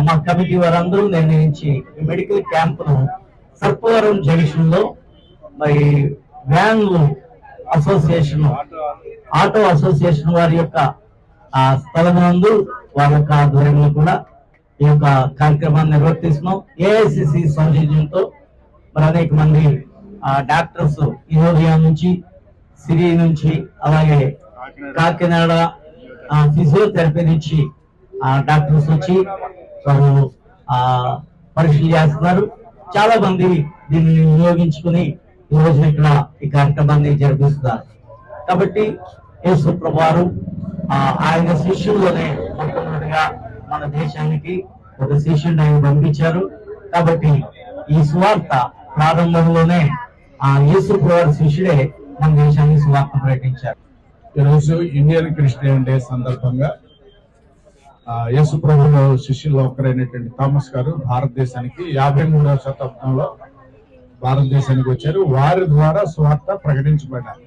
మా కమిటీ వారందరూ నిర్ణయించి మెడికల్ క్యాంపును సర్పవరం జంక్షన్ లో మరి వ్యాన్లు అసోసియేషన్, ఆటో అసోసియేషన్ వారి యొక్క ఆ స్థలం నందు వాళ్ళ యొక్క ఆధ్వర్యంలో కూడా ఈ యొక్క కార్యక్రమాన్ని నిర్వర్తిస్తున్నాం. ఏఐసిసి సౌజన్యంతో మరి అనేక మంది డాక్టర్స్ ఇనోరియా నుంచి, సిరి నుంచి, అలాగే కాకినాడ ఫిజియోథెరపీ నుంచి డాక్టర్స్ వచ్చి వారు పరీక్షలు చేస్తున్నారు. చాలా మంది దీన్ని వినియోగించుకుని ఈ రోజు ఇక్కడ ఈ కార్యక్రమాన్ని జరిపిస్తున్నారు. కాబట్టి యేసు ప్రభువారు ఆయన శిష్యుల్లోనే మొట్టమొదటిగా మన దేశానికి ఒక శిష్యుడిని ఆయన పంపించారు. కాబట్టి ఈ సువార్త ప్రారంభంలోనే యేసు ప్రభువారి శిష్యుడే మన దేశానికి సువార్త ప్రకటించారు. ఈరోజు ఇండియన్ క్రిస్టియన్ డే సందర్భంగా యేసు ప్రభువు శిష్యుల్లో ఒకరైనటువంటి థామస్ గారు భారతదేశానికి 53వ శతాబ్దంలో భారతదేశానికి వచ్చారు. వారి ద్వారా సువార్త ప్రకటించబడ్డారు.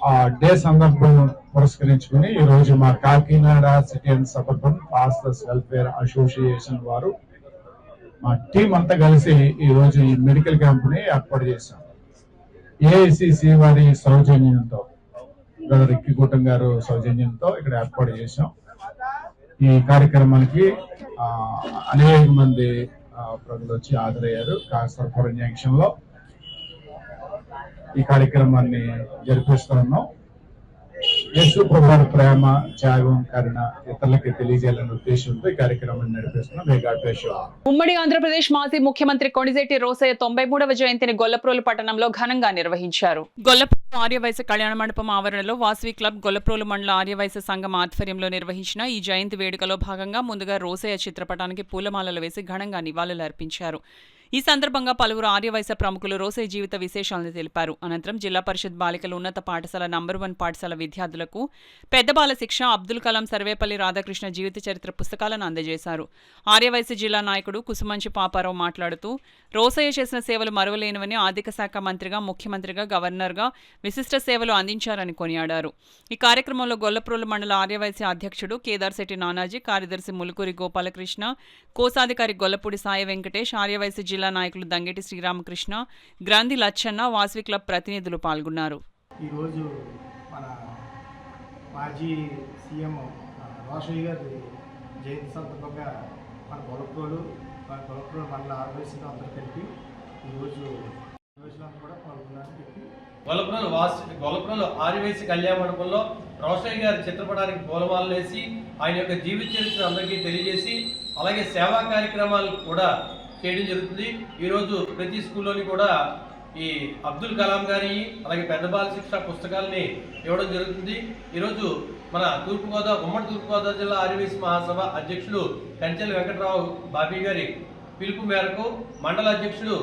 ఆ డే సందర్భం పురస్కరించుకుని ఈ రోజు మా Kakinada city and suburban pastors welfare association వారు మా టీం అంతా కలిసి ఈ రోజు ఈ మెడికల్ క్యాంప్ ని ఏర్పాటు చేశాం. ఏఐసిసి వారి సౌజన్యంతో, రిక్కిగూటం గారు సౌజన్యంతో ఇక్కడ ఏర్పాటు చేశాం. ఈ కార్యక్రమానికి అనేక మంది ప్రజలు వచ్చి హాజరయ్యారు. కాసరపురం జంక్షన్ లో ఈ కార్యక్రమాన్ని జరిపిస్తూ ఉన్నాం. యేసు ప్రభువు ప్రేమ, త్యాగం, కరుణ ఇతరులకి తెలియజేయాలనే ఉద్దేశంతో ఈ కార్యక్రమాన్ని నడిపిస్తున్నాం. ఉమ్మడి ఆంధ్రప్రదేశ్ మాజీ ముఖ్యమంత్రి కొణిజేటి రోసయ్య 93వ జయంతిని గొల్లప్రోలు పట్టణంలో ఘనంగా నిర్వహించారు. గొల్లప్రోలు ఆర్యవైశ్య కళ్యాణ మండపం ఆవరణలో వాసవి క్లబ్, గొల్లప్రోలు మండల ఆర్యవైశ్య సంఘం ఆధ్వర్యంలో నిర్వహించిన ఈ జయంతి వేడుకలో భాగంగా ముందుగా రోసయ్య చిత్రపటానికి పూలమాలలు వేసి ఘనంగా నివాళులర్పించారు. ఈ సందర్భంగా పలువురు ఆర్యవైశ్య ప్రముఖులు రోసయ్య జీవిత విశేషాలను తెలిపారు. అనంతరం జిల్లా పరిషత్ బాలికల ఉన్నత పాఠశాల నంబర్ 1 పాఠశాల విద్యార్థులకు పెద్ద బాల శిక్ష అబ్దుల్ కలాం సర్వేపల్లి రాధాకృష్ణ జీవిత చరిత్ర పుస్తకాలను అందజేశారు. ఆర్యవైశ్య జిల్లా నాయకుడు కుసుమంచి పాపారావు మాట్లాడుతూ రోసయ్య చేసిన సేవలు మరువలేనివని, ఆర్థిక శాఖ మంత్రిగా, ముఖ్యమంత్రిగా, గవర్నర్గా విశిష్ట సేవలు అందించారని కొనియాడారు. ఈ కార్యక్రమంలో గొల్లప్రోలు మండల ఆర్యవైశ్య అధ్యక్షుడు కేదార్శెట్టి నానాజీ, కార్యదర్శి ములుకూరి గోపాలకృష్ణ, కోశాధికారి గొల్లపూడి సాయి వెంకటేష్, ఆర్యవైశ్య జిల్లా నాయకులు దంగేటి శ్రీరామకృష్ణ, గ్రంథి లచ్చన్న, వాసవి క్లబ్ ప్రతినిధులు పాల్గొన్నారు. ఈరోజు మన మాజీ సీఎం రోసయ్య గారి జయంతి సందర్భంగా మన గొల్లప్రోలు మండల ఆర్యవైశ్యులు అందరూ కలిపి ఈరోజు కూడా పాల్గొన్నారని చెప్పి గొల్లప్రోలు ఆర్యవైశ్య కళ్యాణ మండపంలో రోసయ్య గారి చిత్రపటానికి పూలమాలలు వేసి ఆయన యొక్క జీవిత చరిత్ర అందరికీ తెలియజేసి అలాగే సేవా కార్యక్రమాలు కూడా చేయడం జరుగుతుంది. ఈరోజు ప్రతి స్కూల్లోని కూడా ఈ అబ్దుల్ కలాం గారి అలాగే పెద్ద బాల శిక్ష పుస్తకాలని ఇవ్వడం జరుగుతుంది. ఈరోజు మన ఉమ్మడి తూర్పుగోదావరి జిల్లా ఆర్యవైశ్య మహాసభ అధ్యక్షులు కంచెల వెంకటరావు బాబీ గారి పిలుపు మేరకు మండల అధ్యక్షుడు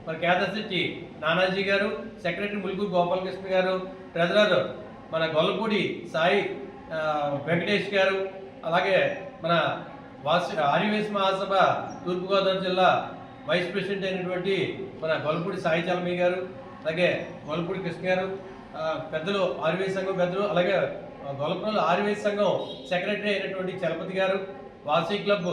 మన కేదార్శెట్టి నానాజీ గారు, సెక్రటరీ ములుగు గోపాలకృష్ణ గారు, ట్రెజరర్ మన గొల్లపూడి సాయి వెంకటేష్ గారు, అలాగే మన ఆర్యవైశ్య మహాసభ తూర్పుగోదావరి జిల్లా వైస్ ప్రెసిడెంట్ అయినటువంటి మన గొల్లపూడి సాయి చలమయ్య గారు, అలాగే గొల్లపూడి కృష్ణ గారు, పెద్దలు ఆర్యవైశ్య సంఘం పెద్దలు, అలాగే గొల్లప్రోలు ఆర్యవైశ్య సంఘం సెక్రటరీ అయినటువంటి చలపతి గారు, వాసవి క్లబ్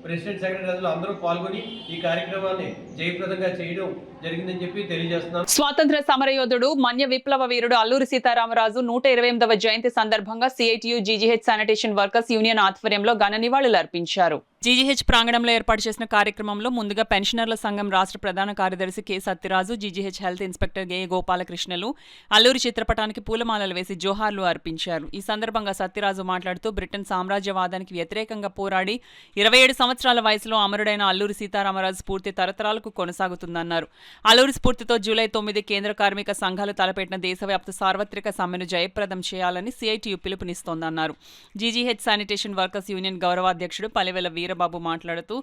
ప్రెసిడెంట్ సెక్రటరీ అందరూ పాల్గొని ఈ కార్యక్రమాన్ని జయప్రదంగా చేయడం జరిగిందని చెప్పి తెలియజేస్తున్నాను. స్వాతంత్ర సమరయోధుడు, మన్య విప్లవ వీరుడు అల్లూరి సీతారామరాజు 128వ జయంతి సందర్భంగా CITU GGH sanitation workers union ఆధ్వర్యంలో ఘన నివాళులు అర్పించారు. జీజీహెచ్ ప్రాంగణంలో ఏర్పాటు చేసిన కార్యక్రమంలో ముందుగా పెన్షనర్ల సంఘం రాష్ట్ర ప్రధాన కార్యదర్శి K Satyaraju, GGH health inspector G గోపాలకృష్ణలు అల్లూరి చిత్రపటానికి పూలమాలలు వేసి జోహార్లు అర్పించారు. ఈ సందర్భంగా సత్యరాజు మాట్లాడుతూ బ్రిటన్ సామ్రాజ్యవాదానికి వ్యతిరేకంగా పోరాడి 27 సంవత్సరాల వయసులో అమరుడైన అల్లూరి సీతారామరాజు స్ఫూర్తి తరతరాలకు కొనసాగుతుందన్నారు. అల్లూరి స్ఫూర్తితో జూలై 9 కేంద్ర కార్మిక సంఘాలు తలపెట్టిన దేశవ్యాప్త సార్వత్రిక సమ్మెను జయప్రదం చేయాలని సిఐటియు పిలుపునిస్తోందన్నారు. జీజీహెచ్ శానిటేషన్ వర్కర్స్ యూనియన్ గౌరవాధ్యక్షుడు పలివెల వీరబాబు మాట్లాడుతూ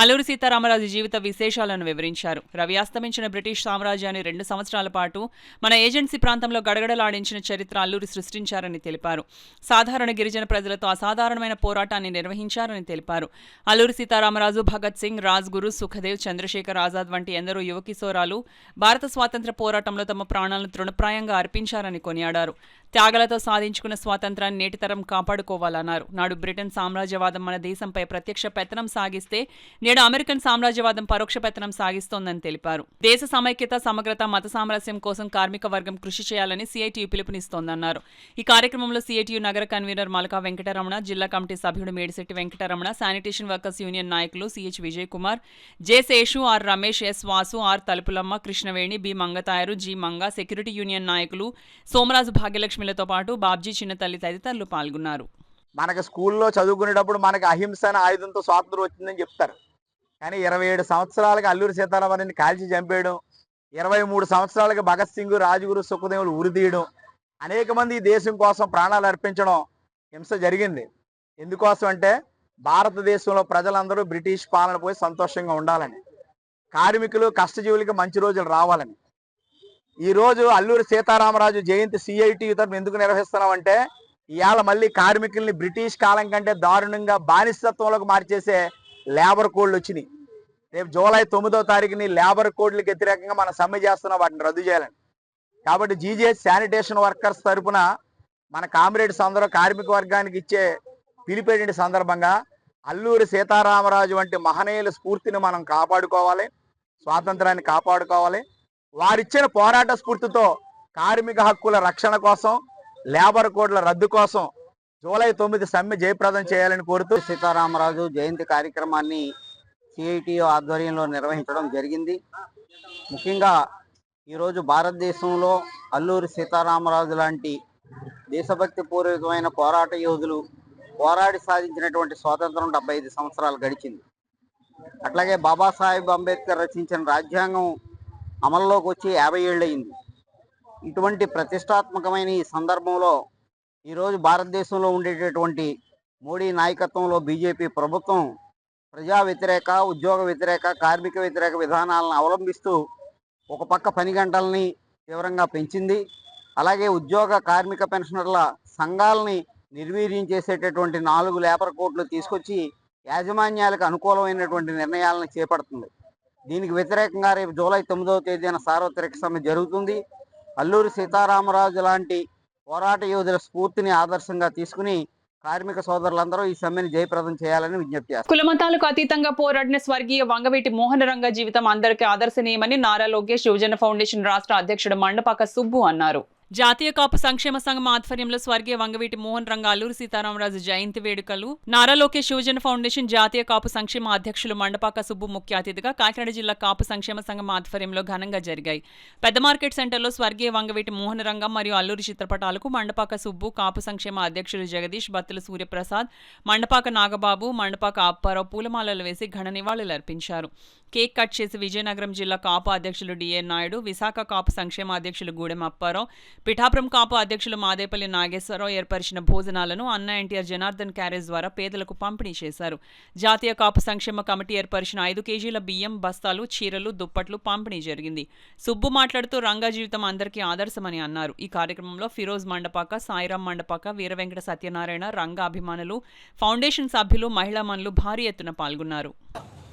అల్లూరి సీతారామరాజు జీవిత విశేషాలను వివరించారు. రవి అస్తమించిన బ్రిటిష్ సామ్రాజ్యాన్ని 2 సంవత్సరాల పాటు మన ఏజెన్సీ ప్రాంతంలో గడగడలాడించిన చరిత్ర అల్లూరి సృష్టించారని తెలిపారు. సాధారణ గిరిజన ప్రజలతో అసాధారణమైన పోరాటాన్ని నిర్వహించారని తెలిపారు. అల్లూరి సీతారామరాజు, భగత్ సింగ్, రాజ్గురు, సుఖదేవ్, చంద్రశేఖర్ ఆజాద్ వంటి ఎందరో యువకిశోరాలు భారత స్వాతంత్ర పోరాటంలో తమ ప్రాణాలను తృణప్రాయంగా అర్పించారని కొనియాడారు. త్యాగాలతో సాధించుకున్న స్వాతంత్రాన్ని నేటి తరం కాపాడుకోవాలన్నారు. నాడు బ్రిటన్ సామ్రాజ్యవాదం మన దేశంపై ప్రత్యక్ష పెత్తనం సాగిస్తే నేడు అమెరికన్ సామ్రాజ్యవాదం పరోక్ష పెత్తనం సాగిస్తోందని తెలిపారు. దేశ సమైక్యత, సమగ్రత, మత సామరస్యం కోసం కార్మిక వర్గం కృషి చేయాలని సిఐటియు పిలుపునిస్తోందన్నారు. ఈ కార్యక్రమంలో సిఐటియు నగర కన్వీనర్ మల్కా వెంకటరమణ, జిల్లా కమిటీ సభ్యుడు Medisetti Venkataramana, sanitation workers union నాయకులు CH Vijay Kumar, J Seshu, R Ramesh, S Vasu, R Talupulamma, Krishnaveni, B Mangatayaru, G Manga, security union నాయకులు సోమరాజు, భాగ్యలక్ష్మిలతో పాటు బాబ్జీ, చిన్నతల్లి తదితరులు పాల్గొన్నారు. మనకు స్కూల్లో చదువుకునేటప్పుడు మనకు అహింస అనే ఆయుధంతో స్వాతంత్రం వచ్చిందని చెప్తారు. కానీ 27 సంవత్సరాలకి అల్లూరి సీతారామరాజుని కాల్చి చంపేయడం, 23 సంవత్సరాలకి భగత్ సింగ్, రాజగురు, సుఖదేవులు ఉరితీయడం, అనేక మంది ఈ దేశం కోసం ప్రాణాలు అర్పించడం హింస జరిగింది. ఎందుకోసం అంటే భారతదేశంలో ప్రజలందరూ బ్రిటిష్ పాలన పోయి సంతోషంగా ఉండాలని, కార్మికులు, కష్టజీవులకి మంచి రోజులు రావాలని. ఈరోజు అల్లూరి సీతారామరాజు జయంతి సిఐటియు తరఫున ఎందుకు నిర్వహిస్తున్నామంటే ఇవాళ మళ్ళీ కార్మికుల్ని బ్రిటిష్ కాలం కంటే దారుణంగా బానిసత్వంలోకి మార్చేసే లేబర్ కోడ్లు వచ్చినాయి. రేపు జూలై 9వ తారీఖుని లేబర్ కోడ్లకు వ్యతిరేకంగా మనం సమ్మె చేస్తున్నాం, వాటిని రద్దు చేయాలని. కాబట్టి జీజీహెచ్ శానిటేషన్ వర్కర్స్ తరఫున మన కామ్రేడ్స్ అందరూ కార్మిక వర్గానికి ఇచ్చే పిలిపేటి సందర్భంగా అల్లూరి సీతారామరాజు వంటి మహనీయుల స్ఫూర్తిని మనం కాపాడుకోవాలి, స్వాతంత్రాన్ని కాపాడుకోవాలి. వారిచ్చిన పోరాట స్ఫూర్తితో కార్మిక హక్కుల రక్షణ కోసం, లేబర్ కోడ్ల రద్దు కోసం జూలై 9 సమ్మె జయప్రదం చేయాలని కోరుతూ సీతారామరాజు జయంతి కార్యక్రమాన్ని సిఐటియు ఆధ్వర్యంలో నిర్వహించడం జరిగింది. ముఖ్యంగా ఈరోజు భారతదేశంలో అల్లూరి సీతారామరాజు లాంటి దేశభక్తి పూర్వకమైన పోరాట యోధులు పోరాడి సాధించినటువంటి స్వాతంత్రం 75 సంవత్సరాలు గడిచింది. అట్లాగే బాబాసాహెబ్ అంబేద్కర్ రచించిన రాజ్యాంగం అమల్లోకి వచ్చి 50 ఏళ్ళు అయింది. ఇటువంటి ప్రతిష్టాత్మకమైన ఈ సందర్భంలో ఈరోజు భారతదేశంలో ఉండేటటువంటి మోడీ నాయకత్వంలో బీజేపీ ప్రభుత్వం ప్రజా వ్యతిరేక, ఉద్యోగ వ్యతిరేక, కార్మిక వ్యతిరేక విధానాలను అవలంబిస్తూ ఒక పక్క పని గంటల్ని తీవ్రంగా పెంచింది. అలాగే ఉద్యోగ, కార్మిక పెన్షనర్ల సంఘాలని నిర్వీర్యం చేసేటటువంటి 4 లేబర్ కోడ్లు తీసుకొచ్చి యాజమాన్యాలకు అనుకూలమైనటువంటి నిర్ణయాలను చేపడుతుంది. దీనికి వ్యతిరేకంగా రేపు జూలై 9వ తేదీన సార్వత్రిక సమ్మె జరుగుతుంది. అల్లూరి సీతారామరాజు లాంటి పోరాట యోధుల స్ఫూర్తిని ఆదర్శంగా తీసుకుని కార్మిక సోదరులందరూ ఈ సమ్మెను జయప్రదం చేయాలని విజ్ఞప్తి చేస్తారు. కులమతాలకు అతీతంగా పోరాడిన స్వర్గీయ వంగవీటి మోహన రంగ జీవితం అందరికీ ఆదర్శనీయమని నారా లోకేష్ యువజన ఫౌండేషన్ రాష్ట్ర అధ్యక్షుడు మండపాక సుబ్బు అన్నారు. జాతీయ కాపు సంక్షేమ సంఘం ఆధ్వర్యంలో స్వర్గీయ వంగవీటి మోహన్ రంగ అల్లూరి సీతారామరాజు జయంతి వేడుకలు నారా లోకేష్ యువజన ఫౌండేషన్ జాతీయ కాపు సంక్షేమ అధ్యక్షులు మండపాక సుబ్బు ముఖ్య అతిథిగా కాకినాడ జిల్లా కాపు సంక్షేమ సంఘం ఆధ్వర్యంలో ఘనంగా జరిగాయి. పెద్ద మార్కెట్ సెంటర్లో స్వర్గీయ వంగవీటి మోహన రంగం మరియు అల్లూరి చిత్రపటాలకు మండపాక సుబ్బు, కాపు సంక్షేమ అధ్యక్షులు జగదీష్, బత్తుల సూర్యప్రసాద్, మండపాక నాగబాబు, మండపాక అప్పారావు పూలమాలలు వేసి ఘన నివాళులర్పించారు. కేక్ కట్ చేసి విజయనగరం జిల్లా కాపు అధ్యక్షులు డిఎన్ నాయుడు, విశాఖ కాపు సంక్షేమ అధ్యక్షులు గూడెం అప్పారావు, పిఠాపురం కాపు అధ్యక్షులు మాదేపల్లి నాగేశ్వరరావు ఏర్పరిచిన భోజనాలను అన్న ఎన్టీఆర్ జనార్దన్ క్యారేజ్ ద్వారా పేదలకు పంపిణీ చేశారు. జాతీయ కాపు సంక్షేమ కమిటీ ఏర్పరిచిన 5 కేజీల బియ్యం బస్తాలు, చీరలు, దుప్పట్లు పంపిణీ జరిగింది. సుబ్బు మాట్లాడుతూ రంగా జీవితం అందరికీ ఆదర్శమని అన్నారు. ఈ కార్యక్రమంలో ఫిరోజ్ మండపాక, సాయిరాం మండపాక, వీరవెంకట సత్యనారాయణ, రంగా అభిమానులు, ఫౌండేషన్ సభ్యులు, మహిళా మనులు భారీ ఎత్తున పాల్గొన్నారు.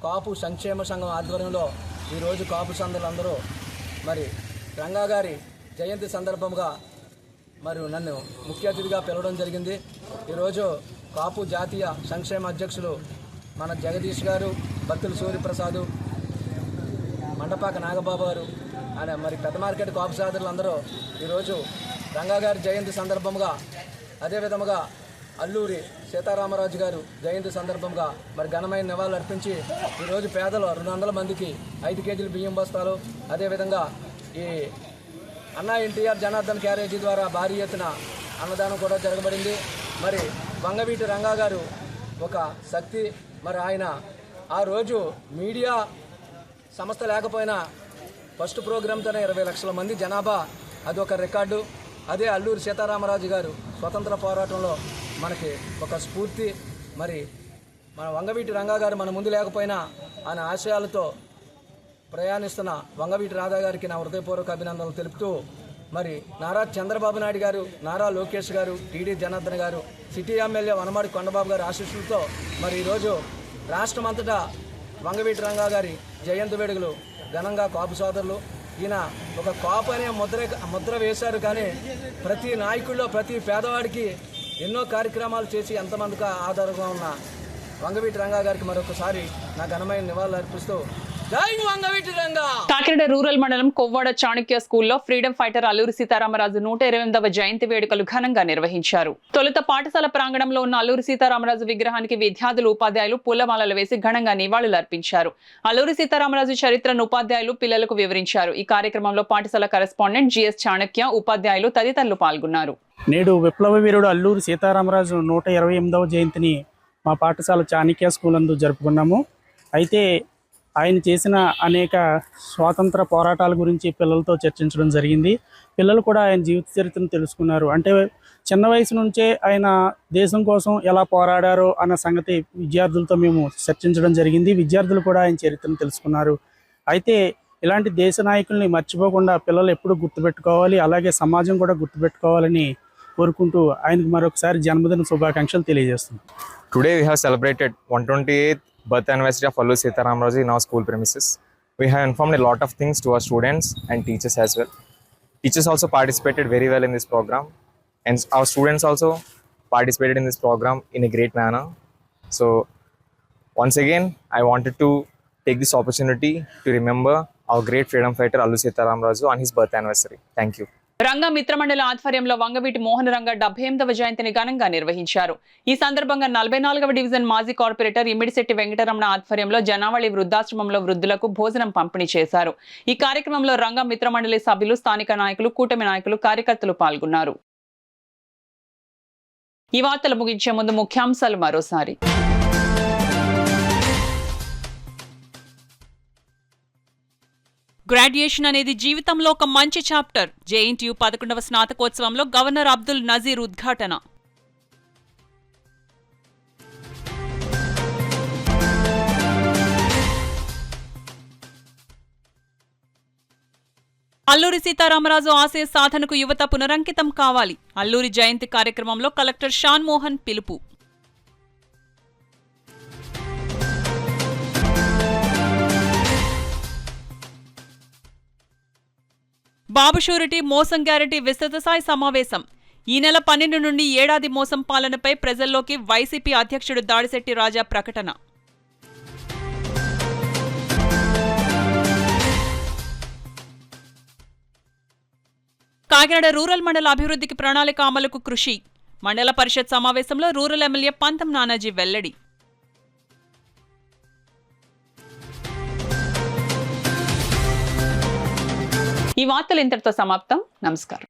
కాపు సంక్షేమ సంఘం ఆధ్వర్యంలో ఈరోజు కాపు సంఘాలందరూ మరి రంగా గారి జయంతి సందర్భంగా మరియు నన్ను ముఖ్య అతిథిగా పిలవడం జరిగింది. ఈరోజు కాపు జాతీయ సంక్షేమ అధ్యక్షులు మన జగదీష్ గారు, బత్తుల సూర్యప్రసాద్, మండపాక నాగబాబు గారు, ఆయన మరి పెద్ద మార్కెట్ కాపు సోదరులందరూ ఈరోజు రంగా గారి జయంతి సందర్భంగా, అదేవిధముగా అల్లూరి సీతారామరాజు గారు జయంతి సందర్భంగా మరి ఘనమైన నివాళులు అర్పించి ఈరోజు పేదలు 200 మందికి 5 కేజీల బియ్యం బస్తాలు, అదేవిధంగా ఈ అన్నా ఎన్టీఆర్ జనార్దన్ క్యారేజీ ద్వారా భారీ ఎత్తున అన్నదానం కూడా జరగబడింది. మరి వంగవీటి రంగా గారు ఒక శక్తి. మరి ఆయన ఆ రోజు మీడియా సంస్థ లేకపోయినా ఫస్ట్ ప్రోగ్రామ్తోనే 20 లక్షల మంది జనాభా, అదొక రికార్డు. అదే అల్లూరి సీతారామరాజు గారు స్వతంత్ర పోరాటంలో మనకి ఒక స్ఫూర్తి. మరి మన వంగవీటి రంగా గారు మన ముందు లేకపోయినా ఆయన ఆశయాలతో ప్రయాణిస్తున్న వంగవీటి రాధా గారికి నా హృదయపూర్వక అభినందనలు తెలుపుతూ, మరి నారా చంద్రబాబు నాయుడు గారు, నారా లోకేష్ గారు, టీడీ జనార్దన్ గారు, సిటీ ఎమ్మెల్యే వనమాడి కొండబాబు గారి ఆశీస్సులతో మరి ఈరోజు రాష్ట్రమంతటా వంగవీటి రంగా గారి జయంతి వేడుకలు ఘనంగా కాపు సోదరులు, ఈయన ఒక కాపు అనే ముద్ర వేశారు. కానీ ప్రతి నాయకుల్లో ప్రతి పేదవాడికి ఎన్నో కార్యక్రమాలు చేసి ఎంతమందికి ఆధారంగా ఉన్న వంగవీటి రంగా గారికి మరొకసారి నా ఘనమైన నివాళులు అర్పిస్తూ జై వంగవీటి రంగా. కాకినాడ రూరల్ మండలం కొవ్వాడ చాణక్య స్కూల్లో ఫ్రీడమ్ ఫైటర్ అల్లూరి సీతారామరాజు 128వ జయంతి వేడుకలు ఘనంగా నిర్వహించారు. తొలుత పాఠశాల ప్రాంగణంలో ఉన్న అల్లూరి సీతారామరాజు విగ్రహానికి విద్యార్థులు ఉపాధ్యాయులు పూలమాలలు వేసి ఘనంగా నివాళులు అర్పించారు. అల్లూరి సీతారామరాజు చరిత్రను ఉపాధ్యాయులు పిల్లలకు వివరించారు. ఈ కార్యక్రమంలో పాఠశాల కరెస్పాండెంట్ జిఎస్ చాణక్య, ఉపాధ్యాయులు తదితరులు పాల్గొన్నారు. నేడు విప్లవ వీరుడు అల్లూరి సీతారామరాజు 128వ జయంతిని మా పాఠశాల చాణక్య స్కూల్ నందు జరుపుకున్నాము. అయితే ఆయన చేసిన అనేక స్వాతంత్ర పోరాటాల గురించి పిల్లలతో చర్చించడం జరిగింది. పిల్లలు కూడా ఆయన జీవిత చరిత్రను తెలుసుకున్నారు. అంటే చిన్న వయసు నుంచే ఆయన దేశం కోసం ఎలా పోరాడారో అన్న సంగతి విద్యార్థులతో మేము చర్చించడం జరిగింది. విద్యార్థులు కూడా ఆయన చరిత్రను తెలుసుకున్నారు. అయితే ఇలాంటి దేశ నాయకుల్ని మర్చిపోకుండా పిల్లలు ఎప్పుడు గుర్తుపెట్టుకోవాలి, అలాగే సమాజం కూడా గుర్తుపెట్టుకోవాలని కోరుకుంటూ ఆయనకు మరొకసారి జన్మదిన శుభాకాంక్షలు తెలియజేస్తున్నాం. Today we have celebrated 128th birth anniversary of Alluri Sitaramraju in our school premises. We have informed a lot of things to our students and teachers as well. Teachers also participated very well in this program, and our students also participated in this program in a great manner. So once again, I wanted to take this opportunity to remember our great freedom fighter Alluri Sitaramraju on his birth anniversary. Thank you. Ranga మిత్రమండలి ఆధ్వర్యంలో వంగవీటి మోహన రంగ 78వ జయంతిని ఘనంగా నిర్వహించారు. ఈ సందర్భంగా 44వ division మాజీ corporator ఇమిడిశెట్టి Venkataramana ఆధ్వర్యంలో జనావళి వృద్ధాశ్రమంలో వృద్ధులకు భోజనం పంపిణీ చేశారు. ఈ కార్యక్రమంలో రంగా మిత్రమండలి సభ్యులు, స్థానిక నాయకులు, కూటమి నాయకులు, కార్యకర్తలు పాల్గొన్నారు. ఈ వార్తలు ముగించే ముందు ముఖ్యాంశాలు మరోసారి. గ్రాడ్యుయేషన్ అనేది జీవితంలో ఒక మంచి చాప్టర్. జేఎన్టీయూ 11వ స్నాతకోత్సవంలో గవర్నర్ అబ్దుల్ నజీర్ ఉద్ఘాటన. అల్లూరి సీతారామరాజు ఆశయ సాధనకు యువత పునరంకితం కావాలి. అల్లూరి జయంతి కార్యక్రమంలో కలెక్టర్ షాన్ మోహన్ పిలుపు. బాబు షూరిటీ మోసం గ్యారెంటీ విస్తృత స్థాయి సమావేశం. ఈ నెల 12 నుండి ఏడాది మోసం పాలనపై ప్రజల్లోకి వైసీపీ అధ్యక్షుడు దాడిశెట్టి రాజా ప్రకటన. కాకినాడ రూరల్ మండల అభివృద్ధికి ప్రణాళిక అమలుకు కృషి. మండల పరిషత్ సమావేశంలో రూరల్ ఎమ్మెల్యే పంతం నానాజీ వెల్లడి. ఈ వార్తలు ఇంతటితో సమాప్తం. నమస్కారం.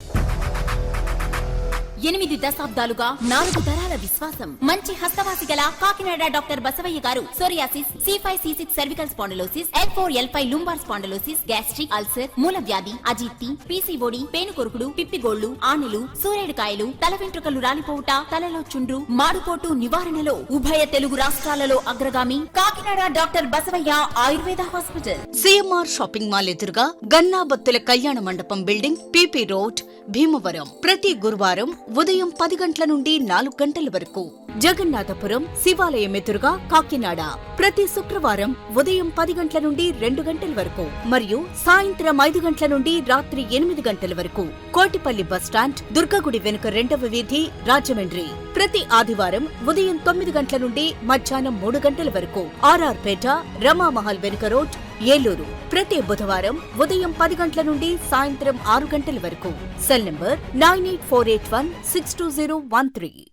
8 దశాబ్దాలుగా 4 తరాల విశ్వాసం. మంచి హస్తవాసి గల కాకినాడ డాక్టర్ బసవయ్య గారు psoriasis, C5C6 cervical spondylosis, L4L5 lumbar spondylosis, gastric ulcer, మూలవ్యాధి, అజీర్తి, PCOD, పేనుకొరుకుడు, పిప్పిగోళ్లు, ఆనెలు, సూరేడుకాయలు, తల వెంట్రుకలు రాలిపోవుట, తలలో చుండ్రు, మాడుకోటు నివారణలో ఉభయ తెలుగు రాష్ట్రాలలో అగ్రగామి Kakinada doctor Basavaiah Ayurveda hospital. CMR shopping mall ఎదురుగా గన్నాబత్తుల కళ్యాణ మండపం బిల్డింగ్, PP రోడ్, భీమవరం. ప్రతి గురువారం ఉదయం 10 గంటల నుండి 4 గంటల వరకు. జగన్నాథపురం శివాలయం ఎదురుగా కాకినాడ ప్రతి శుక్రవారం ఉదయం 10 గంటల నుండి 2 గంటల వరకు మరియు సాయంత్రం 5 గంటల నుండి రాత్రి 8 గంటల వరకు. కోటిపల్లి బస్టాండ్, దుర్గగుడి వెనుక 2వ వీధి, రాజమండ్రి ప్రతి ఆదివారం ఉదయం 9 గంటల నుండి మధ్యాహ్నం 3 గంటల వరకు. RR పేట, రమామహల్ వెనుక రోడ్, ఏలూరు ప్రతి బుధవారం ఉదయం 10 గంటల నుండి సాయంత్రం 6 గంటల వరకు. Cell number 9848162013.